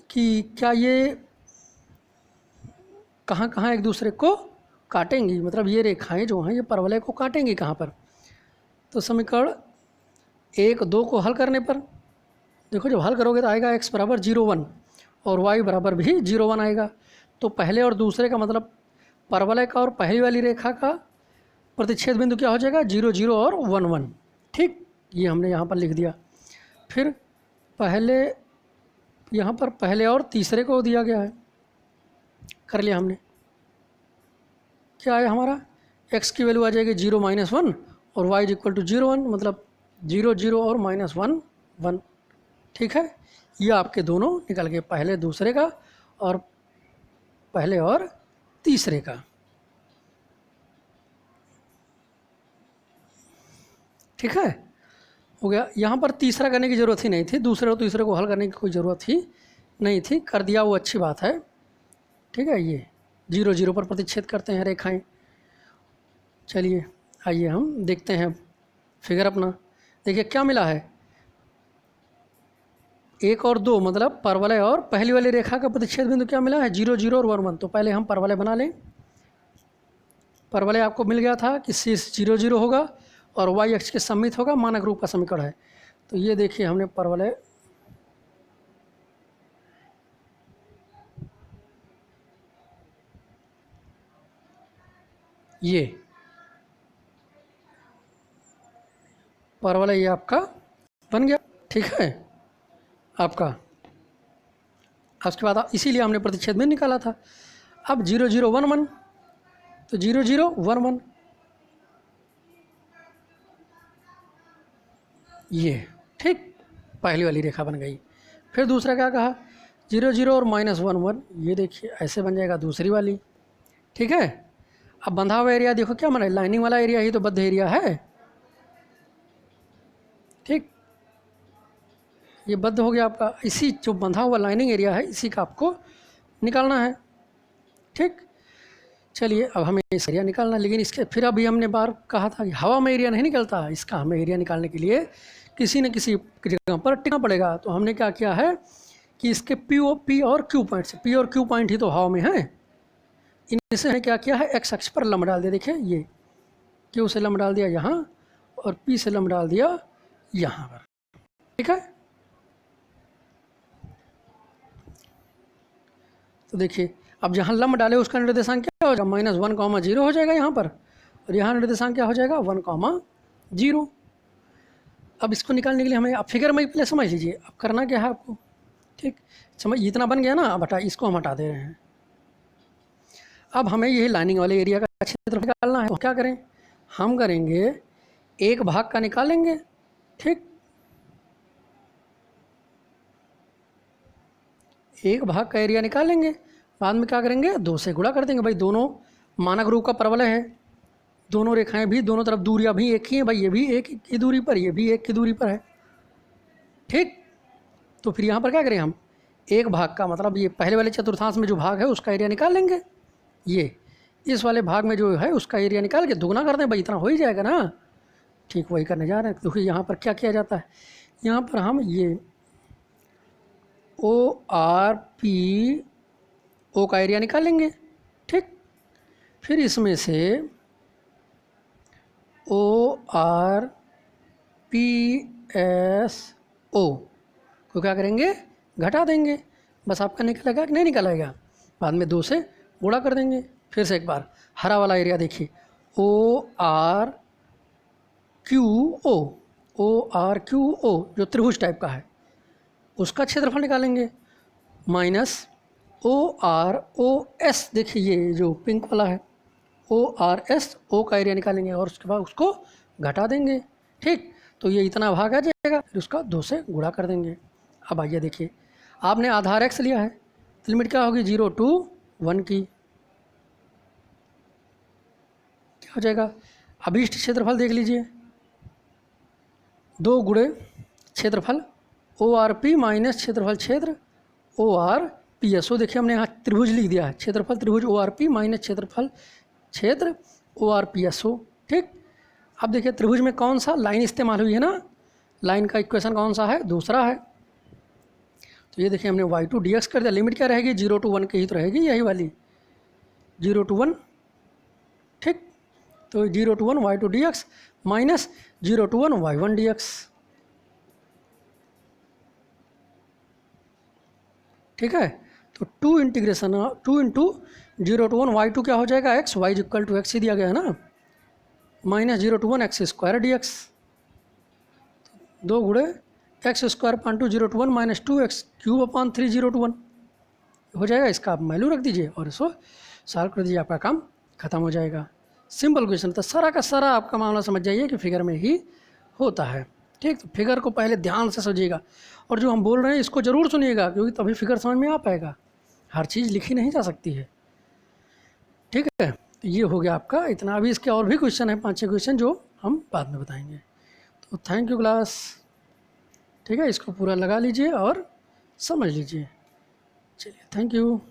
कि क्या ये कहाँ कहाँ एक दूसरे को काटेंगी, मतलब ये रेखाएं जो हैं ये परवलय को काटेंगी कहाँ पर। तो समीकरण 1 2 को हल करने पर देखो, जब हल करोगे तो आएगा x बराबर 0 1 और y बराबर भी 0 1 आएगा। तो पहले और दूसरे का मतलब परवलय का और पहली वाली रेखा का प्रतिच्छेद बिंदु क्या हो जाएगा, 0 0 और 1 1, ठीक। ये हमने यहाँ पर लिख दिया। फिर पहले यहाँ पर पहले और तीसरे को दिया गया है, कर लिया हमने। क्या आया हमारा, x की वैल्यू आ जाएगी 0 -1 और y इज इक्वल टू 0 1, मतलब 0 0 और -1 1, ठीक है। ये आपके दोनों निकल गए, पहले दूसरे का और पहले और तीसरे का, ठीक है, हो गया। यहाँ पर तीसरा करने की ज़रूरत ही नहीं थी, दूसरे और तीसरे को हल करने की कोई ज़रूरत ही नहीं थी, कर दिया वो अच्छी बात है, ठीक है। ये 0 0 पर प्रतिच्छेद करते हैं रेखाएं। चलिए आइए हम देखते हैं फिगर अपना। देखिए क्या मिला है, 1 और 2 मतलब परवलय और पहली वाली रेखा का प्रतिच्छेद बिंदु क्या मिला है, 0 0 और 1 1। तो पहले हम परवलय बना लें। परवलय आपको मिल गया था कि शीर्ष 0 0 होगा और वाई अक्ष के सममित होगा, मानक रूप का समीकरण है। तो ये देखिए हमने परवलय ये परवलय ये आपका बन गया, ठीक है आपका। उसके बाद इसीलिए हमने प्रतिच्छेद में निकाला था। अब 0 0 1 1, तो 0 0 1 1 ये ठीक पहली वाली रेखा बन गई। फिर दूसरा क्या कहा, 0 0 और -1 1, ये देखिए ऐसे बन जाएगा दूसरी वाली, ठीक है। अब बंधा हुआ एरिया देखो क्या बना है, लाइनिंग वाला एरिया ही तो बद्ध एरिया है, ठीक। ये बद्ध हो गया आपका, इसी जो बंधा हुआ लाइनिंग एरिया है इसी का आपको निकालना है, ठीक। चलिए अब हमें इस एरिया निकालना है, लेकिन इसके फिर अभी हमने बार कहा था कि हवा में एरिया नहीं निकलता, इसका हमें एरिया निकालने के लिए किसी न किसी जगह पर टिकना पड़ेगा। तो हमने क्या किया है कि इसके पी और क्यू पॉइंट से, पी और क्यू पॉइंट ही तो हवा में है, इनसे हमने क्या किया है, एक्स अक्ष पर लंब डाल दिया। देखिए ये क्यू से लंब डाल दिया यहाँ और पी से लंब डाल दिया यहाँ पर, ठीक है। तो देखिए अब जहाँ लंब डाले उसका निर्देशांक क्या हो जाएगा, -1 0 हो जाएगा यहाँ पर, और यहाँ निर्देशांक क्या हो जाएगा 1 0। अब इसको निकालने के लिए हमें, अब फिगर में पहले समझ लीजिए अब करना क्या है आपको, ठीक। समझ इतना बन गया ना, अब हटा इसको हम हटा दे रहे हैं। अब हमें यही लाइनिंग वाले एरिया का क्षेत्र निकालना है, तो क्या करें, हम करेंगे 1 भाग का निकालेंगे, ठीक। 1 भाग का एरिया निकालेंगे, बाद में क्या करेंगे 2 से गुणा कर देंगे। भाई दोनों मानक रूप का परवलय है, दोनों रेखाएं भी दोनों तरफ दूरियां भी एक ही हैं, भाई ये भी एक की दूरी पर, ये भी एक की दूरी पर है, ठीक। तो फिर यहाँ पर क्या करें हम, 1 भाग का मतलब ये पहले वाले चतुर्थांश में जो भाग है उसका एरिया निकाल लेंगे, ये इस वाले भाग में जो है उसका एरिया निकाल के दुगना कर दें, भाई इतना हो ही जाएगा ना, ठीक। वही करने जा रहे हैं। क्योंकि यहाँ पर क्या किया जाता है, यहाँ पर हम ये ORP O का एरिया निकालेंगे, ठीक। फिर इसमें से ORPSO को क्या करेंगे, घटा देंगे, बस आपका निकलेगा कि नहीं निकलेगा, बाद में 2 से गुणा कर देंगे। फिर से एक बार हरा वाला एरिया देखिए, ORQO जो त्रिभुज टाइप का है उसका क्षेत्रफल निकालेंगे, -OROS देखिए ये जो पिंक वाला है ORS O का एरिया निकालेंगे और उसके बाद उसको घटा देंगे, ठीक। तो ये इतना भाग आ जाएगा, फिर उसका 2 से गुणा कर देंगे। अब आइए देखिए, आपने आधार x लिया है तो लिमिट क्या होगी 0 to 1 की, क्या हो जाएगा, अभीष्ट क्षेत्रफल देख लीजिए, 2 गुणे क्षेत्रफल ORP माइनस क्षेत्रफल क्षेत्र ORPSO। देखिए हमने यहाँ त्रिभुज लिख दिया है, क्षेत्रफल त्रिभुज ORP माइनस क्षेत्रफल क्षेत्र ORPSO, ठीक। अब देखिए त्रिभुज में कौन सा लाइन इस्तेमाल हुई है ना, लाइन का इक्वेशन कौन सा है, दूसरा है। तो ये देखिए हमने y2 dx कर दिया, लिमिट क्या रहेगी 0 to 1 की ही तो रहेगी, यही वाली 0 to 1, ठीक। तो 0 to 1 y2 dx minus 0 to 1 y1 dx, ठीक है। तो 2 इंटीग्रेशन 2 इंटू 0 to 1 y2 क्या हो जाएगा x, y equal to x ही दिया गया है ना, -0 to 1 x² dx, 2 गुणे x² upon 2 0 to 1 -2x³ upon 3 0 to 1 हो जाएगा। इसका आप वैल्यू रख दीजिए और इसको सॉल्व कर दीजिए, आपका काम खत्म हो जाएगा। सिंपल क्वेश्चन था, सारा का सारा आपका मामला समझ जाइए कि फिगर में ही होता है, ठीक। तो फिगर को पहले ध्यान से समझिएगा और जो हम बोल रहे हैं इसको ज़रूर सुनिएगा, क्योंकि तभी फिगर समझ में आ पाएगा, हर चीज़ लिखी नहीं जा सकती है, ठीक है। तो ये हो गया आपका इतना। अभी इसके और भी क्वेश्चन है 5-6 क्वेश्चन जो हम बाद में बताएंगे। तो थैंक यू क्लास, ठीक है। इसको पूरा लगा लीजिए और समझ लीजिए। चलिए थैंक यू।